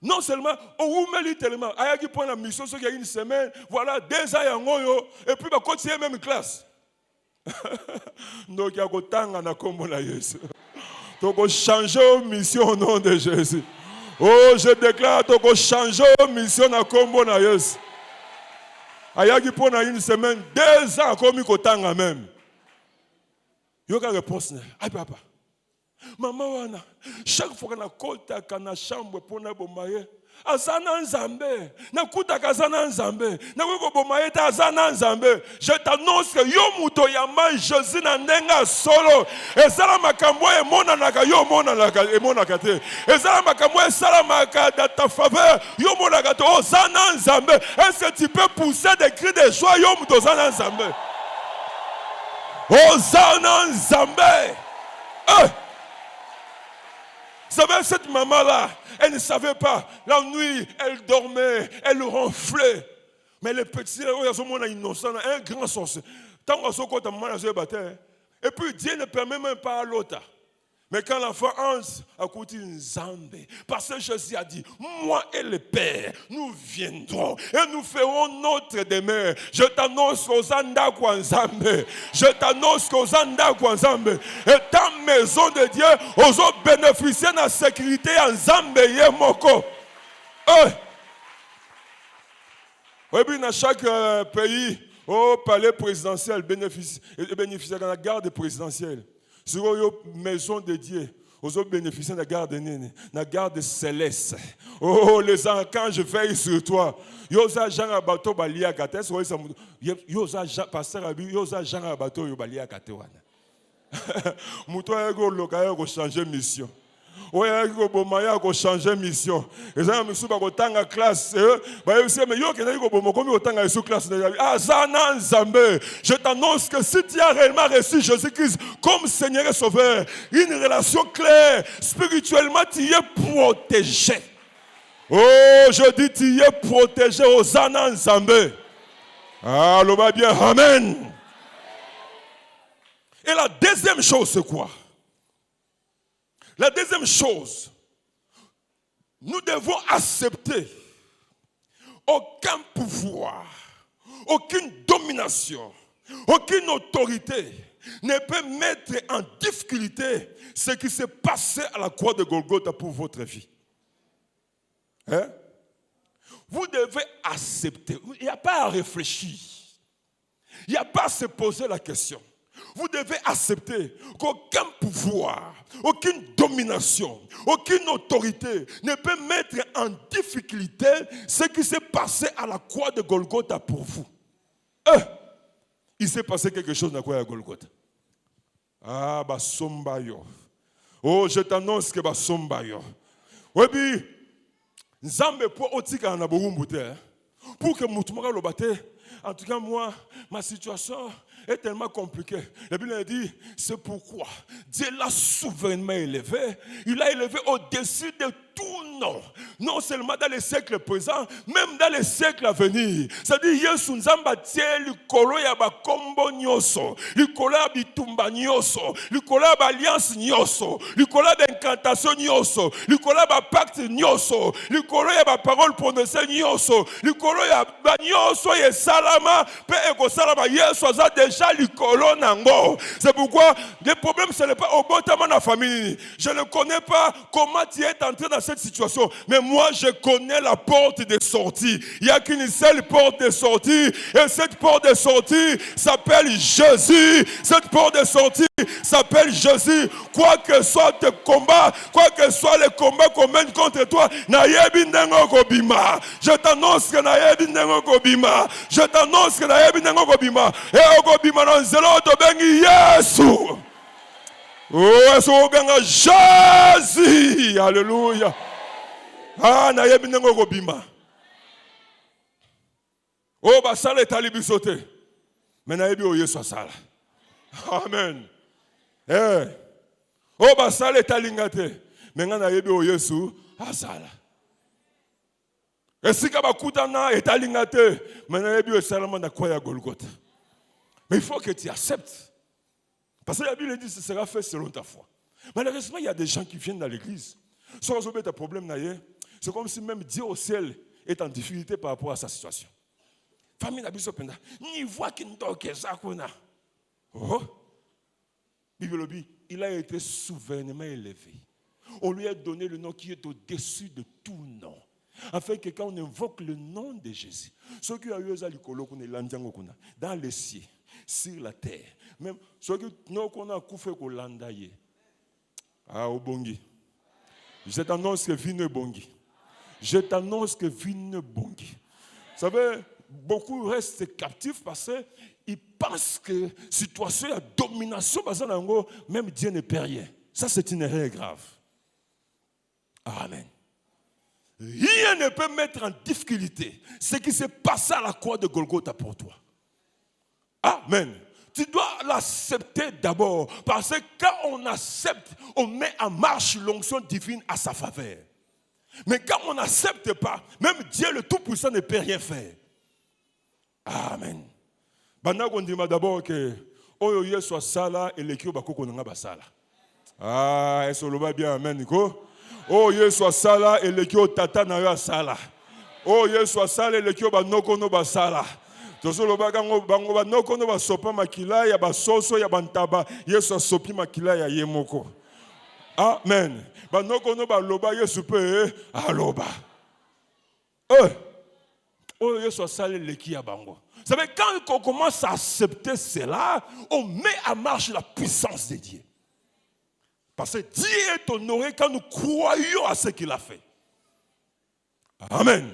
Non seulement on met littéralement, ayaki prend la mission ce qu'il y a une semaine, voilà 2 ans yango yo et puis ba continuer même classe. Donc il y a kotanga na kombo na Yesu. Donc on change mission au nom de Jésus. Oh, je déclare donc on change mission na kombo na Yesu. Ayaki pour une semaine, 2 ans comme il kotanga même. Yoka réponse ay papa. Maman wana chaque fois qu'on a kota kana chambre pour na bomaye azana nzambe na kuta kazana nzambe na ko bomaye ta azana nzambe. Je t'annonce que yo muto ya man Jésus na ndenga solo ezala makambo e mona naka yo mona naka e mona kate ezala makambo e sala maka dans ta faveur yo mona kate ozana nzambe. Est-ce que tu peux pousser des cris de joie yo muto zana nzambe? Ozana nzambe. Vous savez, cette maman-là, elle ne savait pas. La nuit, elle dormait, elle ronflait. Mais les petits, ils sont innocents, un grand sorcier. Tant qu'on s'occupe de maman, et puis Dieu ne permet même pas à l'autre. Mais quand l'enfant entre, à côté d'une Zambé, parce que Jésus a dit, moi et le Père, nous viendrons et nous ferons notre demeure. Je t'annonce aux Andakwa Zambé. Je t'annonce aux Andakwa Zambé. Et ta maison de Dieu, aux autres bénéficiaires de la sécurité en Zambé et Moko. Oui, bien dans chaque pays, au palais présidentiel, bénéficiaire de la garde présidentielle. Sur la maison de Dieu, Aux autres bénéficiaires de la garde céleste. Oh, les anges, quand je veille sur toi, yosa Jean Abato balia kate, yosa pasteur Abi, yosa Jean Abato balia kate wana. Mouto ego lokaya ko changer mission. Oya ego bomaya ko changer mission. Eza misu ba ko tanga classe, ba yose me yo kena ko bomo komi ko tanga sous classe na azana nzambe. Je t'annonce que si tu as réellement reçu Jésus-Christ comme Seigneur et Sauveur, une relation claire, spirituellement tu es protégé. Oh, je dis tu es protégé aux Azana nzambe. Allô, va bien, amen. Et la deuxième chose, c'est quoi? La deuxième chose, nous devons accepter aucun pouvoir, aucune domination, aucune autorité ne peut mettre en difficulté ce qui s'est passé à la croix de Golgotha pour votre vie. Hein? Vous devez accepter. Il n'y a pas à réfléchir. Il n'y a pas à se poser la question. Vous devez accepter qu'aucun pouvoir, aucune domination, aucune autorité ne peut mettre en difficulté ce qui s'est passé à la croix de Golgotha pour vous. Il s'est passé quelque chose à la croix de Golgotha. Ah, basomba yo. Oh, je t'annonce que basomba yo. Oui, puis, Nzambe pour otika na borumbute. Pour que moutumaka lobate. En tout cas, moi, ma situation est tellement compliquée. La Bible dit, c'est pourquoi Dieu l'a souverainement élevé. Il l'a élevé au-dessus de tout nom. Non seulement dans les siècles présents, même dans les siècles à venir. C'est-à-dire, Yesu Nzamba tie likolo ya ba kombo nyoso, likolo ya bitumba nyoso, likolo ya ba alliance nyoso, likolo ya ba incantation nyoso, likolo ya ba pacte nyoso, likolo ya ba parole prononcée nyoso, likolo ya ba nyoso ye salama, pe eko salama Yesu aza déjà likolo nango. C'est pourquoi le problème ce n'est pas au bon temps dans la famille. Je ne connais pas comment tu es entré dans cette situation, mais moi je connais la porte de sortie. Il n'y a qu'une seule porte de sortie, et cette porte de sortie s'appelle Jésus. Cette porte de sortie s'appelle Jésus. Quoi que soit tes combats, quoi que soit les combats qu'on mène contre toi, je t'annonce que je t'annonce que et okobima na nzela tobengi Yesu. Oh, Jésus, alléluia. Ah, na yebi nengo kobima. Oh, basala etali bisote. Mais na yebi o Yesu asala. Amen. Oh, basala etali ngate. Mais na yebi o Yesu asala. Esika bakutana etali ngate. Mais na yebi o salama na kwa ya Golgotha. Mais il faut que tu acceptes. Parce que la Bible dit que ce sera fait selon ta foi. Malheureusement, il y a des gens qui viennent dans l'église. Sans résoudre un problème, c'est comme si même Dieu au ciel est en difficulté par rapport à sa situation. Famille n'a pas besoin. Ni voix qui ne toque ça. Oh, Bible dit, il a été souverainement élevé. On lui a donné le nom qui est au-dessus de tout nom. Afin que quand on invoque le nom de Jésus, ceux qui ont eu dans les cieux, sur la terre, même ceux qui ont eu ah, au bongi. Je t'annonce que vine bongi. Je t'annonce que vine bongi. Vous savez, beaucoup restent captifs parce qu'ils pensent que situation de domination, même Dieu ne peut rien. Ça, c'est une erreur grave. Amen. Rien ne peut mettre en difficulté ce qui s'est passé à la croix de Golgotha pour toi. Amen. Tu dois l'accepter d'abord. Parce que quand on accepte, on met en marche l'onction divine à sa faveur. Mais quand on n'accepte pas, même Dieu le Tout-Puissant ne peut rien faire. Amen. On dit d'abord que Oyo Yesu sala et l'équipe bakoko nanga basala. Ah, est-ce que le va bien amen Nico? Oh Yesu sala et l'équipe tata na yo sala. Oh Yesu sala et l'équipe banoko no basala. Tosolo bagango bango banoko no basopa makila ya basoso ya bantaba Yesu sopi makila ya yemoko. Amen. Banoko no baloba Yesu pe aloba. Oh Yesu sala l'équipe ya bango. Vous savez, quand on commence à accepter cela, on met en marche la puissance de Dieu. Parce que Dieu est honoré quand nous croyons à ce qu'il a fait. Amen.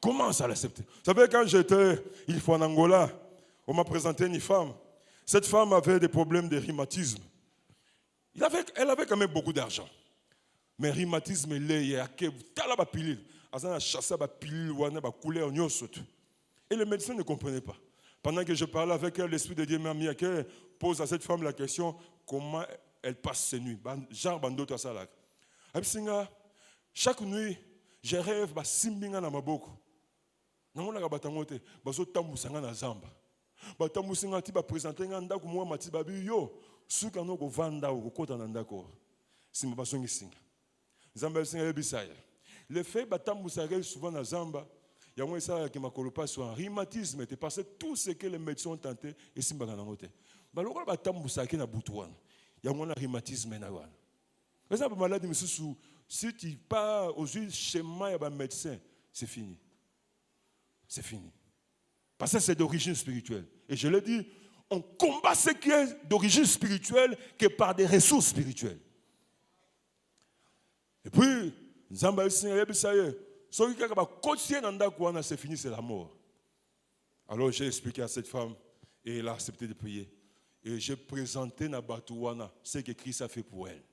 Comment ça l'accepter? Vous savez, quand j'étais une fois en Angola, on m'a présenté une femme. Cette femme avait des problèmes de rhumatisme. Elle avait quand même beaucoup d'argent. Mais rhumatisme, il y a des pilules. Elle a chassé des pilules, des couleurs, et le médecin ne comprenait pas. Pendant que je parlais avec elle, l'Esprit de Dieu m'a mis à cœur, pose à cette femme la question, comment elle passe ses nuits. Genre, bandoto ça là. Chaque nuit, je rêve de simbinga na maboko. Nangola ka batangote, bazo tambusanga na zamba. Batambusinga ti ba présenter nganda ko mwa mati babi yo, suka no ko vanda ko kota na ndako. Simba basongi singa. Zamba singa yebisaya. Le fait batambusanga souvent na zamba, il y a moins ça qui m'a colopé sur un rhumatisme, c'est parce que tout ce que les médecins ont tenté et simba na ngote. Ba lokala batambusanga na butuwana. Il y a moins de rhumatisme na wana. Mais ça maladie monsieur si tu pars aux schémas et médecin, c'est fini. C'est fini. Parce que c'est d'origine spirituelle. Et je l'ai dit, on combat ce qui est d'origine spirituelle que par des ressources spirituelles. Et puis, c'est fini, c'est la mort. Alors j'ai expliqué à cette femme et elle a accepté de prier. Et j'ai présenté na Batouana ce que Christ a fait pour elle.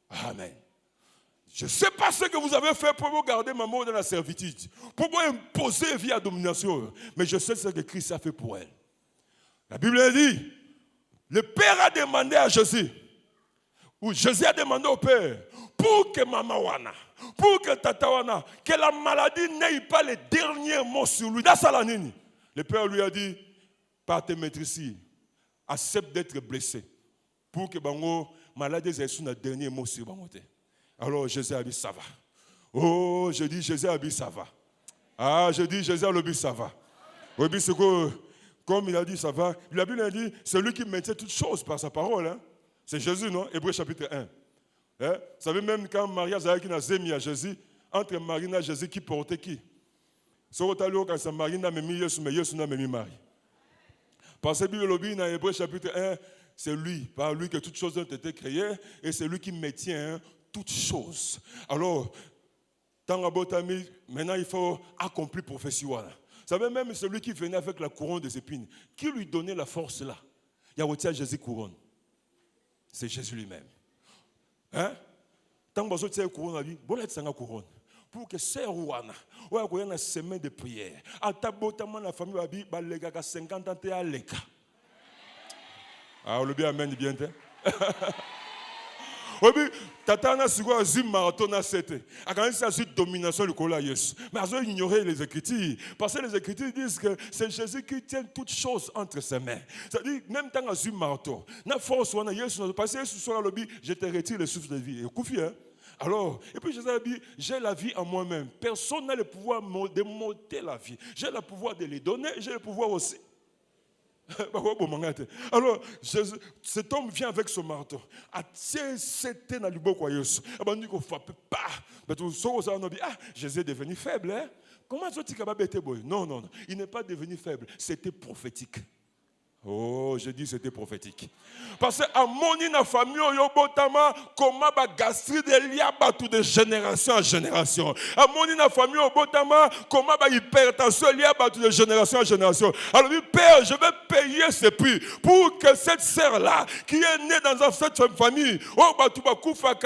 Amen. Je ne sais pas ce que vous avez fait pour vous garder maman dans la servitude, pour vous imposer via domination, mais je sais ce que Christ a fait pour elle. La Bible dit, le Père a demandé à Jésus, ou Jésus a demandé au Père, pour que maman wana, pour que tata wana, que la maladie n'ait pas les derniers mots sur lui. Le Père lui a dit, par tes maîtrises, accepte d'être blessé, pour que la maladie ait les derniers mots sur lui. Alors Jésus a dit ça va. Oh, je dis Jésus a dit ça va. Ah, je dis Jésus a dit ça va. Oui, c'est que, comme il a dit ça va, la Bible a dit c'est lui qui maintient toutes choses par sa parole. Hein? C'est Jésus, non? Hébreux chapitre 1. Hein? Vous savez, même quand Maria Zahaki n'a zémi à Jésus, entre Marie et Jésus, qui portait qui? C'est au talon quand c'est Marie n'a même mis Jésus, mais Jésus n'a même mis Marie. Parce que la Bible dans Hébreux chapitre 1, c'est lui, par lui que toutes choses ont été créées, et c'est lui qui maintient toutes choses. Alors, maintenant il faut accomplir prophétie. Vous savez, même celui qui venait avec la couronne des épines, qui lui donnait la force là? Il y a Jésus couronne. C'est Jésus lui-même. Hein? Tant que vous avez couronne, vous avez une couronne. Pour que c'est Rwanda, vous avez une semaine de prière. À tabotement la famille va dire, les gars 50 ans, à l'écart. Ah, le bien amen, bien. Oui, tata na sigwa azim marathon na sete. A quand même ça c'est domination le cola yes. Mais ils ont ignoré les Écritures parce que les Écritures disent que c'est Jésus qui tient toutes choses entre ses mains. C'est-à-dire même tant azim marathon, na force wana yes parce que sur la lobby, je te retire le souffle de vie. Et koufi hein. Alors, et puis Jésus a dit, j'ai la vie en moi-même. Personne n'a le pouvoir de monter la vie. J'ai le pouvoir de les donner, j'ai le pouvoir aussi. Alors, cet homme vient avec son marteau. C'était dans le beau croyance. Il dit qu'on ne frappe pas. Jésus est devenu faible. Hein? Comment est-ce que non, non, non. Il n'est pas devenu faible. C'était prophétique. Oh, je dis c'était prophétique. Parce que à mon famille, comment ba gastrite liya batu de génération en génération. À mon famille, comment ba hypertension liya batu de génération en génération. Alors, Père, je vais payer ce prix pour que cette sœur-là, qui est née dans cette famille, oh batu ba kufa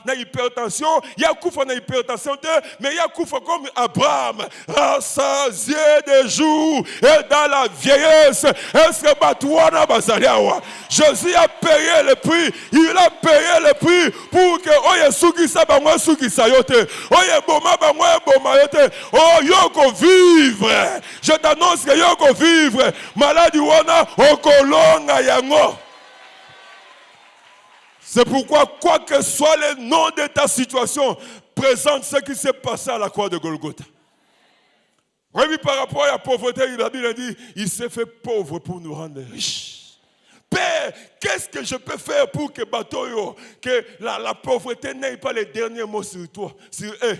na hypertension, ya kufa na hypertension, mais ya kufa comme Abraham, rassasié des jours et dans la vieillesse. Est-ce que Jésus a payé le prix. Il a payé le prix pour que yoko vivre. Je t'annonce que yoko vivre. Maladie wana okolonga yango. C'est pourquoi, quoi que soit le nom de ta situation, présente ce qui s'est passé à la croix de Golgotha. Oui, par rapport à la pauvreté, la Bible dit, il s'est fait pauvre pour nous rendre riches. Père, qu'est-ce que je peux faire pour que la pauvreté n'ait pas les derniers mots sur toi, sur eux?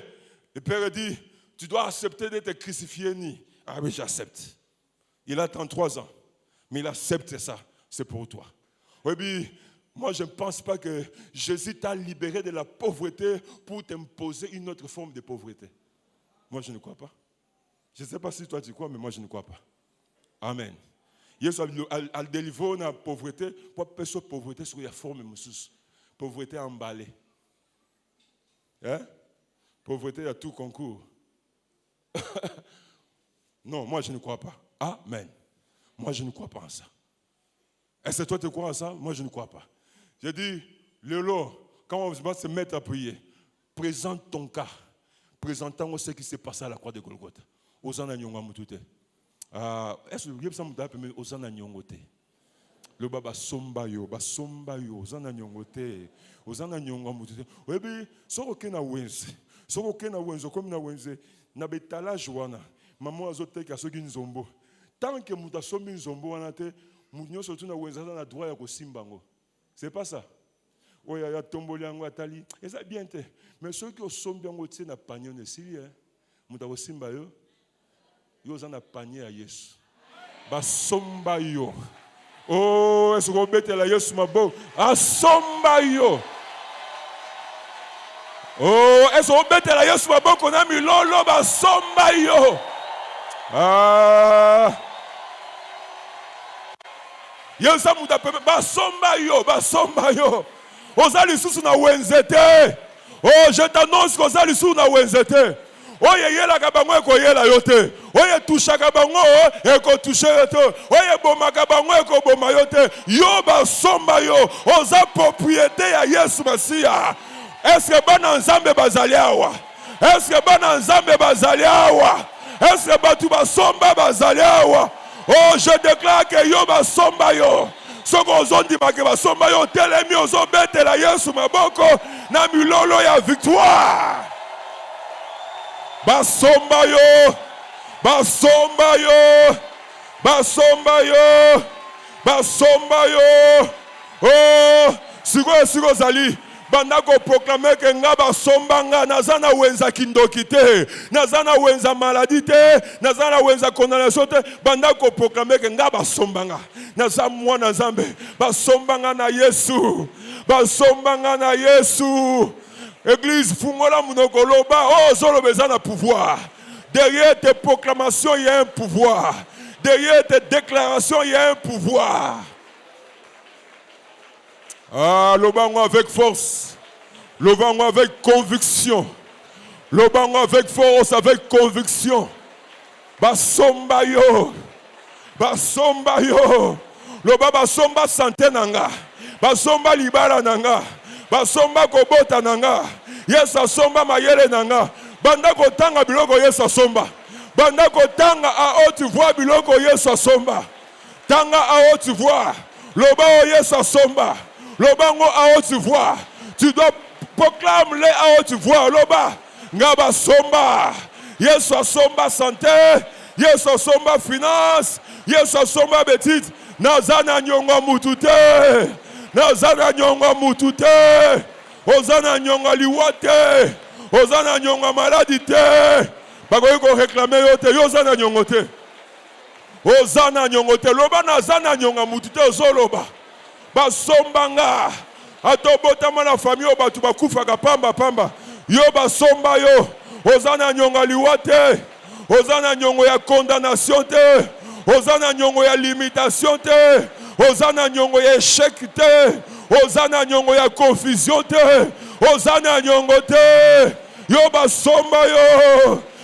Le Père dit, tu dois accepter d'être crucifié. Ah oui, j'accepte. Il a 33 ans, mais il accepte ça, c'est pour toi. Oui, Moi, je ne pense pas que Jésus t'a libéré de la pauvreté pour t'imposer une autre forme de pauvreté. Moi, je ne crois pas. Je ne sais pas si toi tu crois, mais moi, je ne crois pas. Amen. Yesu a délivré la pauvreté pour personne pauvreté sur la forme de pauvreté emballée. Hein? Pauvreté à tout concours. Non, moi, je ne crois pas. Amen. Moi, je ne crois pas en ça. Est-ce que toi, tu crois en ça? Moi, je ne crois pas. J'ai dit, Lélo, quand on va se mettre à prier, présente ton cas. Présentant ce qui s'est passé à la croix de Golgotha. Osana nyonga mutute. Est-ce que vous avez appelé Osana nyongote? Le baba somba yo, Osana nyongote. Osana nyonga mutute. Oui, bien, soko kena wenze. Soko kena wenze, comme na wenze. Na betala joana. Maman azote kasogi nzombo. Tant que muta sombi nzombo anate, munyo surtout na wenze na droit ya kosimbango. C'est pas ça. Oui, il y a tombé en Guatali. Et ça bien été. Mais ceux qui sont bien au-dessus de la panier, c'est lui. Nous avons simba yo. Yo zana panier à Yesu. Ba somba yo. Oh, est-ce que vous mettez la Yesu ma bon? A somba yo. Oh, est-ce que vous mettez la Yesu ma bon qu'on a mis lolo ba somba yo. Yesu muta pepe ba somba yo. Ozali susu na wenzete. Oh, je t'annonce que ozali susu na wenzete. Oye yela kabango eko yela yote. Oye toucha kabango eko touche yote. Oye boma kabango eko boma yote. Yo ba somba yo. Oza propriété ya Yesu Masia. Est-ce que bana nzambe bazali awa? Est-ce que bana nzambe bazali awa? Est-ce que batu ba somba bazali awa? Oh, je déclare que yo ba somba yo. Soko ozondi makeba somba yo telemi ozobete la Yesu maboko na milolo ya victoire. Basomba yo, basomba yo, basomba yo, basomba yo. Oh, siko zali. Bandako proclamer que nga basomba nga nazana wenza kindoki te, nazana wenza maladie te, nazana wenza condamnation te. Bandako proclamer que nga basomba nga naza mwana nzambe, basomba nga na Yesu, basomba nga na Yesu. Église fungola munoko loba, oh zolo bezana pouvoir. Derrière tes proclamations il y a un pouvoir. Derrière tes déclarations il y a un pouvoir. Lobango avec force, lobango avec conviction, lobango avec force, avec conviction. Basomba yo, basomba yo, loba basomba santé nanga, basomba libara nanga, basomba kobota nanga, yesa somba mayele nanga, banda kotanga biloko yesa somba, banda kotanga a haute voix biloko yesa somba, tanga a haute voix, loba yesa somba. Lobango à haute voix. Tu dois proclamer à haute voix. Loba. Ngaba somba. Yesu somba santé. Yesu somba finance. Yesu somba betite. Nazana nyonga mutute. Nazana nyonga mutute. Ozana nyonga liwate. Ozana nyonga maladité. Bagoy ko réclamer yote. Yozana nyongote. Ozana nyongote. Loba nazana nyonga mutute ozoloba. Basombanga atobotama na famille batu bakufaka pamba yo basomba yo ozana nyonga liwate ozana nyongo ya condamnation te ozana nyongo ya limitation te ozana nyongo ya échec te ozana nyongo ya confusion te ozana nyongo te yo basomba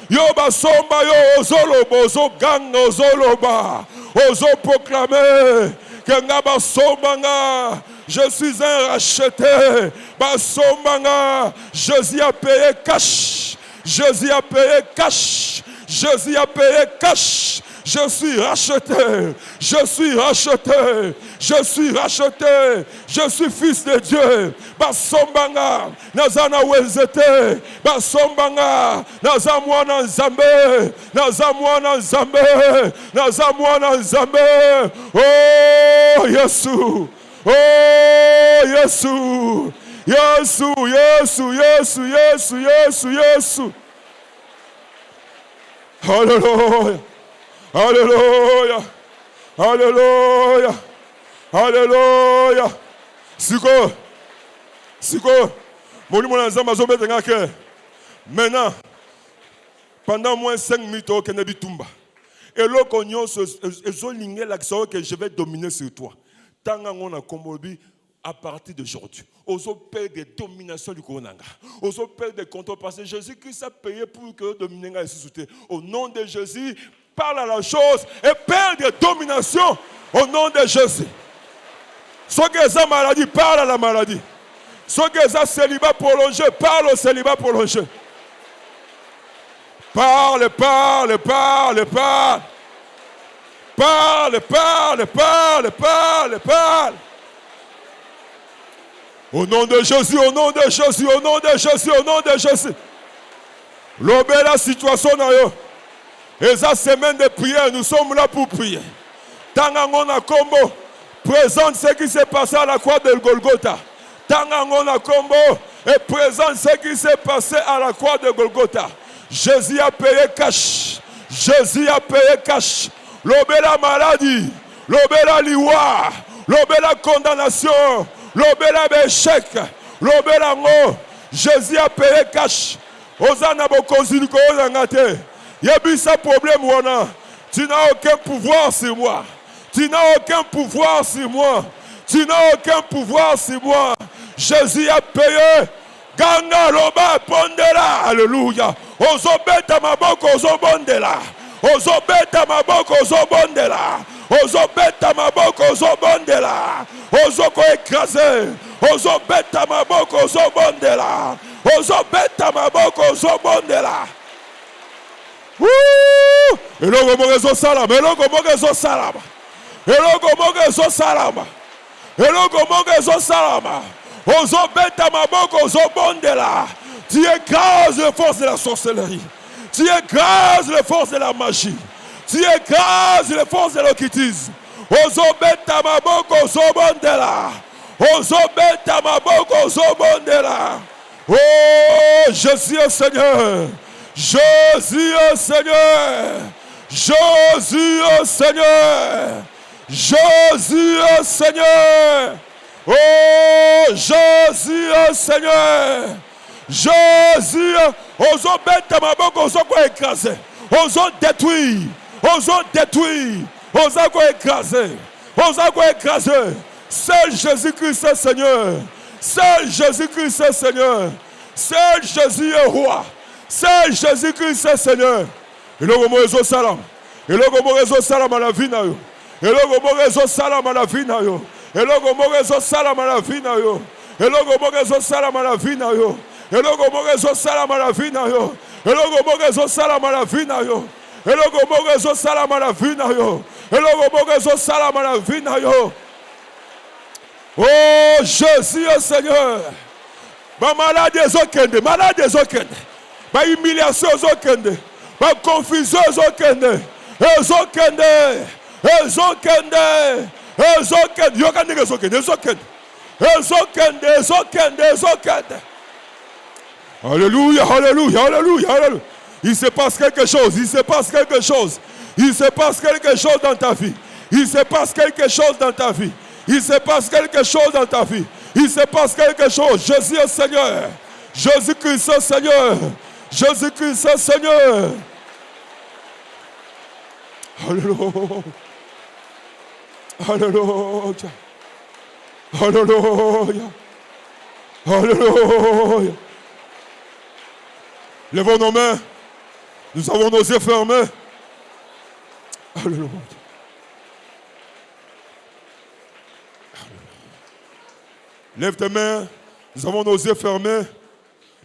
yo basomba yo ozoloba ozoganga ozoloba ozoproclamer Kenga basombanga, je suis un racheté. Basombanga, Jésus a payé cash. Jésus a payé cash. Jésus a payé cash. Je suis racheté. Je suis racheté. Je suis racheté. Je suis fils de Dieu. Basombanga, nazana wenzete. Basombanga, nazamwana nzambe. Nazamwana nzambe. Nazamwana nzambe. Oh, Yesu. Oh, Yesu. Yesu, Yesu, Yesu, Yesu, Yesu, Yesu. Hallelujah. Hallelujah. Hallelujah. Hallelujah. Siko. Maintenant, pendant moins 5 minutes, et là, que je vais dominer sur toi. À partir d'aujourd'hui, aux pères de domination du Coronanga, aux pères de contrôle, parce que Jésus-Christ a payé pour que dominer au nom de Jésus, parle à la chose et père de domination au nom de Jésus. Ceux qui ont maladie, parle à la maladie. Ceux qui ont célibat prolongé, parle au célibat prolongé. Parle. Au nom de Jésus, au nom de Jésus, au nom de Jésus, au nom de Jésus. L'obé la situation na yo. Et sa semaine de prière, nous sommes là pour prier. Tangangona Kombo présente ce qui s'est passé à la croix de Golgotha. Tangangona Kombo et présente ce qui s'est passé à la croix de Golgotha. Jésus a payé cash. Jésus a payé cash. L'obé la maladie, l'obé la liwa, l'obé la condamnation. L'obéla échec, l'obéla ngo, Jésus a payé cash. Osana bokonzi ko ngate. Yebisa problème wana. Tu n'as aucun pouvoir sur moi. Tu n'as aucun pouvoir sur moi. Tu n'as aucun pouvoir sur moi. Jésus a payé. Ganga loba pondela. Alléluia. Ozobeta maboko ozobondela. Ozobeta maboko ozobondela. Ozobeta maboko ozobondela. Ozoko écrasé. Ozobeta maboko ozobondela. Ozobeta maboko ozobondela. Eloko mogezo salama. Eloko mogezo salama. Eloko mogezo salama. Eloko mogezo salama. Ozobeta maboko ozobondela. Tu écrases les forces de la sorcellerie. Tu écrases les forces de la magie. Tu écrases les forces de l'occultisme. Ozobeta maboko ozobondela. Ozobeta maboko ozobondela. Oh, Jésus est Seigneur. Jésus est Seigneur. Jésus est Seigneur. Jésus est Seigneur. Oh, Jésus est Seigneur. Jésus, ozobeta maboko ozoko écraser. Ozo détruire. Ozo détruire. Ozoko écraser. Ozoko écraser. Seul Jésus-Christ est Seigneur. Seul Jésus-Christ est Seigneur. Seul Jésus est roi. Seul Jésus-Christ est Seigneur. Et le gomorezo salam. Et le gomorezo salam à la vie na yo. Et le gomorezo salam à la vie na yo. Et le gomorezo salam à la vie na yo. Et le gomorezo salam à la vie na yo. Et le gomorezo salam à la vie na yo. Et le gomorezo salam à la vie na yo. Et le gomorezo salam à la vie na yo. Et le gomorezo salam à la vie na yo. Oh, Jésus est Seigneur. Ma maladie est okende, malade est okende. Ma humiliation est okende. Ma confusion est okende. Ezokende. Ezokende. Ezokende. Yokande ezokende. Ezokende. Ezokende. Ezokende. Ezokende. Alléluia, alléluia, alléluia, alléluia. Il se passe quelque chose. Il se passe quelque chose. Il se passe quelque chose dans ta vie. Il se passe quelque chose dans ta vie. Il se passe quelque chose dans ta vie. Il se passe quelque chose. Jésus est Seigneur. Jésus-Christ est Seigneur. Jésus-Christ est Seigneur. Alléluia. Alléluia. Alléluia. Alléluia. Lèvons nos mains. Nous avons nos yeux fermés. Alléluia. Lève tes mains. Nous avons nos yeux fermés.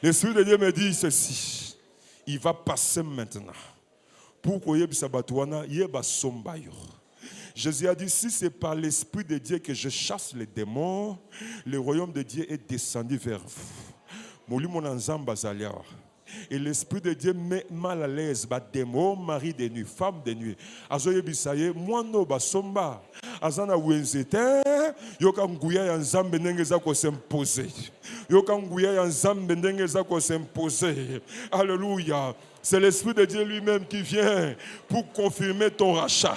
L'Esprit de Dieu me dit ceci. Il va passer maintenant. Pour que Jésus a dit, si c'est par l'Esprit de Dieu que je chasse les démons, le royaume de Dieu est descendu vers vous. Et l'Esprit de Dieu met mal à l'aise, démon, mari de nuit, femme de nuit. Azoye bisaye, moi no basomba. Azana wenzete, yoka nguya ya nzambe ndenge za ko s'imposer. Yoka nguya ya nzambe ndenge za ko s'imposer. Alléluia. C'est l'Esprit de Dieu lui-même qui vient pour confirmer ton rachat.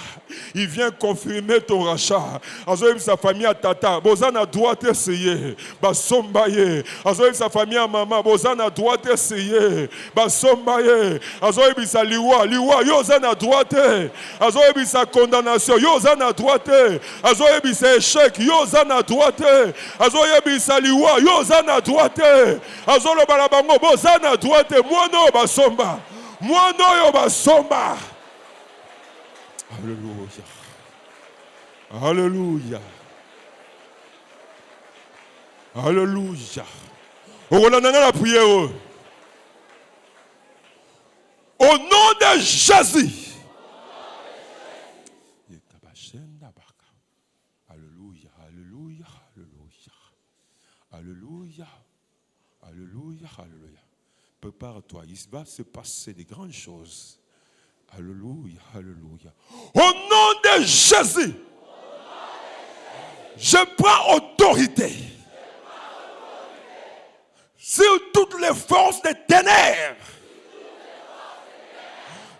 Il vient confirmer ton rachat. Azoïm sa famille à tata, Bozana doit essayer. Basombaye. Azoïm sa famille à maman, Bozana doit essayer. Basombaye. Azoïm sa liwa, Yozana doit. Azoïm sa condamnation, Yozana doit. Azoïm sa échec, Yozana doit. Azoïm sa liwa, Yozana doit. Azolo balabango, Bozana doit. Mono basomba. Mono yo basomba. Alléluia. Alléluia. Alléluia. On a la prière. Au nom de Jésus. Alléluia. Alléluia. Alléluia. Alléluia. Alléluia. Alléluia. Prépare-toi. Il va se passer des grandes choses. Alléluia, alléluia. Au nom de Jésus, je prends autorité sur toutes les forces des ténèbres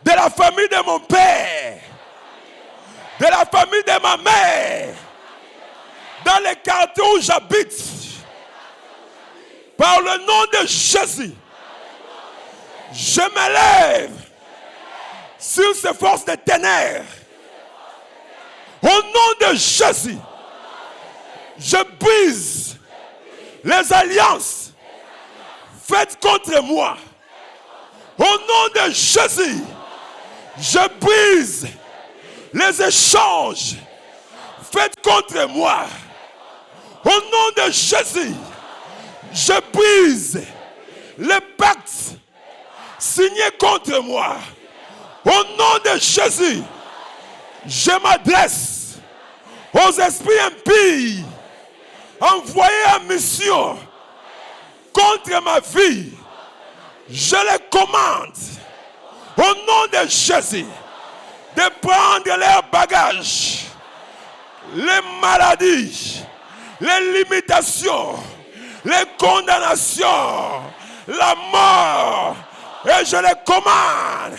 de la famille de mon père, de la famille de ma mère, dans les quartiers où j'habite. Par le nom de Jésus, je m'élève sur ces forces de ténèbres. Au nom de Jésus, je brise les alliances faites contre moi. Au nom de Jésus, je brise les échanges faits contre moi. Au nom de Jésus, je brise les pactes signés contre moi. Au nom de Jésus, je m'adresse aux esprits impies envoyés en mission contre ma vie. Je les commande au nom de Jésus de prendre leurs bagages, les maladies, les limitations, les condamnations, la mort, et je les commande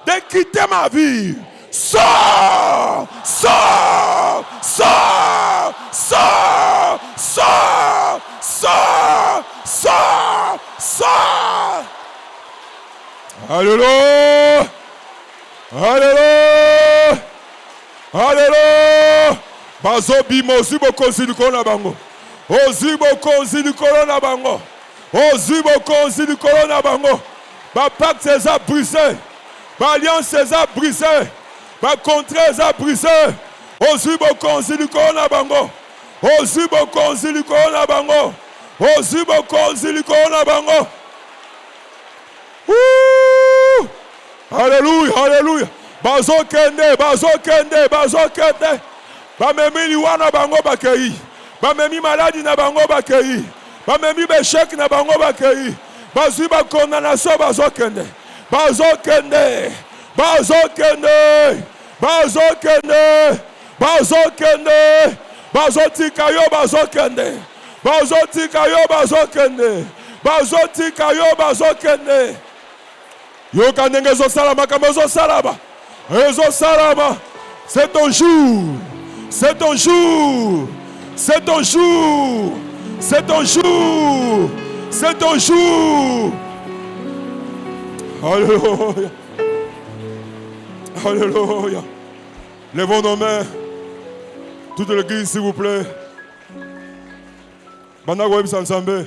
de quitter ma vie. Sors, sors, sors, sors, sors, sors, sors, sors. Alléluia, alléluia, alléluia. Bazo bimo zibo konzi dikola bango. Ozibo konzi dikola bango. Ozibo konzi dikola bango. Ba pacte a brisé. Ba alliance a brisé. Ba contrat a brisé. Ozibo konzi dikola bango. Ozibo konzi dikola bango. Ozibo konzi dikola bango. Alléluia, alléluia. Bazo kende, bazo kende, bazo kende. Bamemi liwana bango bakei. Bamemi maladi na bango bakei. Bamemi beshek na bango bakei. Bazu ba condamnation bazo kende. Bazo kende. Bazo kende. Bazo kende. Bazo kende. Bazo tikayo bazo kende. Bazo tikayo bazo kende. Bazo tikayo bazo kende. Yo kanenge zo salama kamozo salama. Ezo salama. C'est ton jour. C'est ton jour. C'est ton jour. C'est ton jour. C'est ton jour. Alléluia. Alléluia. Levons nos mains. Toute l'église, s'il vous plaît. Banagoïm Sansambe.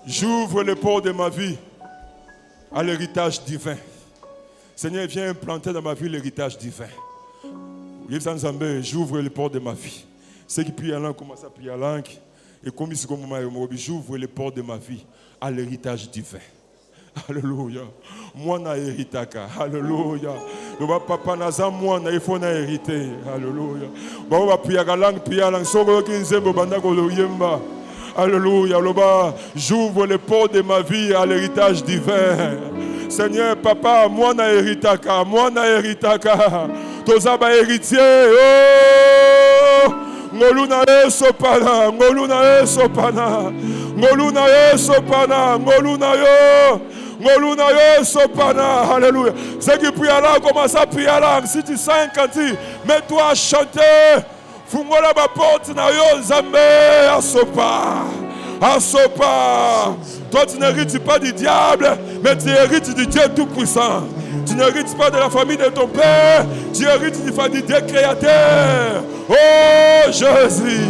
J'ouvre les portes de ma vie à l'héritage divin. Seigneur, viens implanter dans ma vie l'héritage divin. J'ouvre les portes de ma vie. Ceux qui prient à langue commencent à prier à langue. Et comme j'ouvre les portes de ma vie à l'héritage divin. Alléluia. Moi, na héritaka. Alléluia. Le papa naza moi na il faut na hériter. Alléluia. Ba ba prier à langue, prier à langue. Soko kinzembo bandako lo yemba. Alléluia. J'ouvre les portes de ma vie à l'héritage divin. Seigneur, papa, moi na héritaka. Moi na héritaka. Tozaba héritier. Oh! Ngoluna esopana, ngoluna esopana, ngoluna esopana, ngoluna yo, Ngoluna yo sopana. Alléluia. Ceux qui prient à langue, commence à prier à langue. Si tu sens un cantique, mets-toi à chanter. Fungola ma porte na yo nzambe asopa. Asopa. Toi tu n'hérites pas du diable, mais tu hérites du Dieu tout-puissant. Tu n'hérites pas de la famille de ton père, tu hérites du Dieu créateur. Oh Jésus.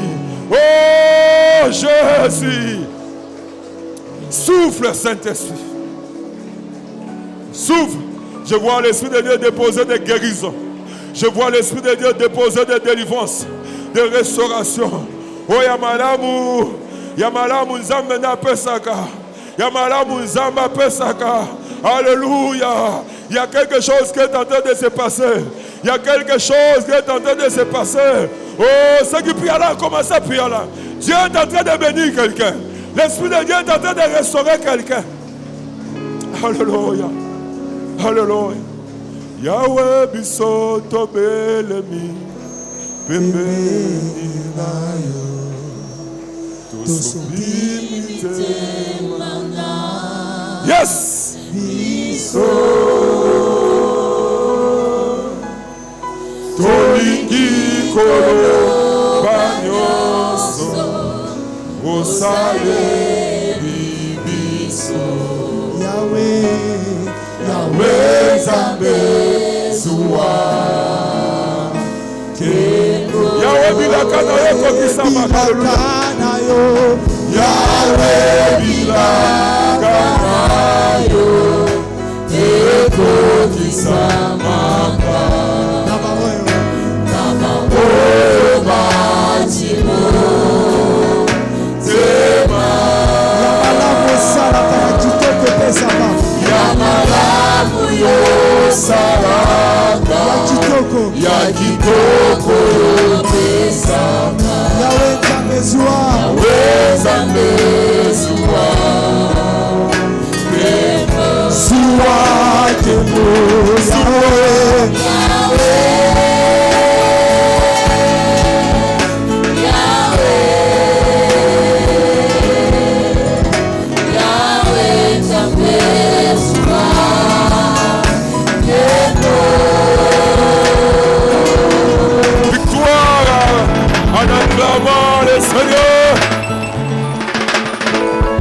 Oh Jésus. Souffle Saint-Esprit. Souffle. Je vois l'Esprit de Dieu déposer des guérisons. Je vois l'Esprit de Dieu déposer des délivrances, des restaurations. Oh Yamalamu. Yamalamu Nzambe na pesaka. Yamalamu Nzamba pesaka. Alléluia. Il y a quelque chose qui est en train de se passer. Il y a quelque chose qui est en train de se passer. Oh, ceux qui prient là, commencez à prier là. Dieu est en train de bénir quelqu'un. L'Esprit de Dieu est en train de restaurer quelqu'un. Alléluia. Alléluia. Yahweh bisoto belemi. Pembeni nayo. Tosubimite mana. Yes. Biso. Tolingi kolo banyoso. Osale bibiso. Yahweh, Yahweh Nzambe Zuwa. Yahweh bilakana yo kokisama. bilakana yo. Yahweh bilakana yo kokisama. Yamalamu yo saraka. Ya kitoko yo pesama. Yahweh Nzambe Zuwa. Yahweh Nzambe Zuwa. Zuwa kemo. Le Seigneur,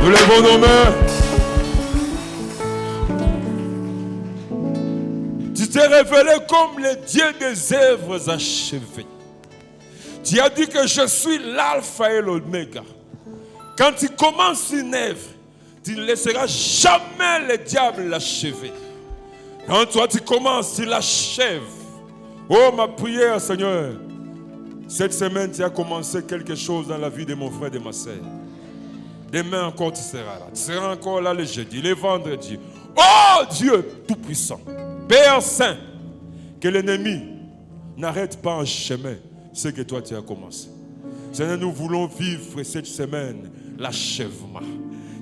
nous levons nos mains. Tu t'es révélé comme le Dieu des œuvres achevées. Tu as dit que je suis l'alpha et l'oméga. Quand tu commences une œuvre, tu ne laisseras jamais le diable l'achever. Quand toi tu commences, tu l'achèves. Oh ma prière, Seigneur. Cette semaine, tu as commencé quelque chose dans la vie de mon frère et de ma soeur. Demain encore, tu seras là. Tu seras encore là le jeudi, le vendredi. Oh Dieu Tout-Puissant, Père Saint, que l'ennemi n'arrête pas en chemin ce que toi tu as commencé. Seigneur, nous voulons vivre cette semaine l'achèvement.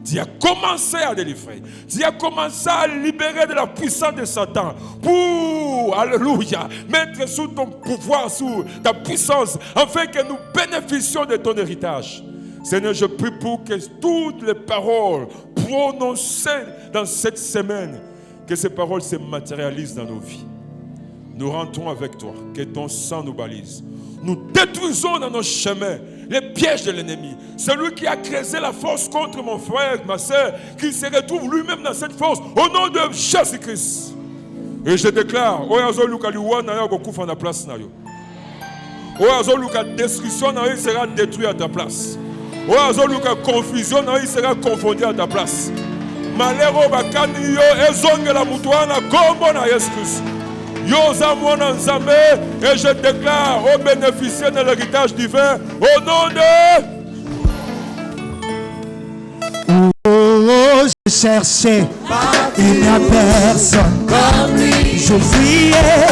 Tu as commencé à délivrer. Tu as commencé à libérer de la puissance de Satan pour, alléluia, mettre sous ton pouvoir, sous ta puissance, afin que nous bénéficions de ton héritage. Seigneur, je prie pour que toutes les paroles prononcées dans cette semaine, que ces paroles se matérialisent dans nos vies. Nous rentrons avec toi, que ton sang nous balise. Nous détruisons dans nos chemins les pièges de l'ennemi. Celui qui a creusé la force contre mon frère, ma soeur, qu'il se retrouve lui-même dans cette force, au nom de Jésus-Christ. Et je déclare, Oyazo Luka Liwa na yo gokufa na place na yo. Oyazo Luka destruction na yo sera détruit à ta place. Oyazo Luka confusion na yo sera confondu à ta place. Malero bakani yo ezonge la mutuana kombo na Yesu Christ. Et je déclare aux bénéficiaires de l'héritage divin au nom de... Oh, je cherchais, il n'y a personne comme lui. Je priais,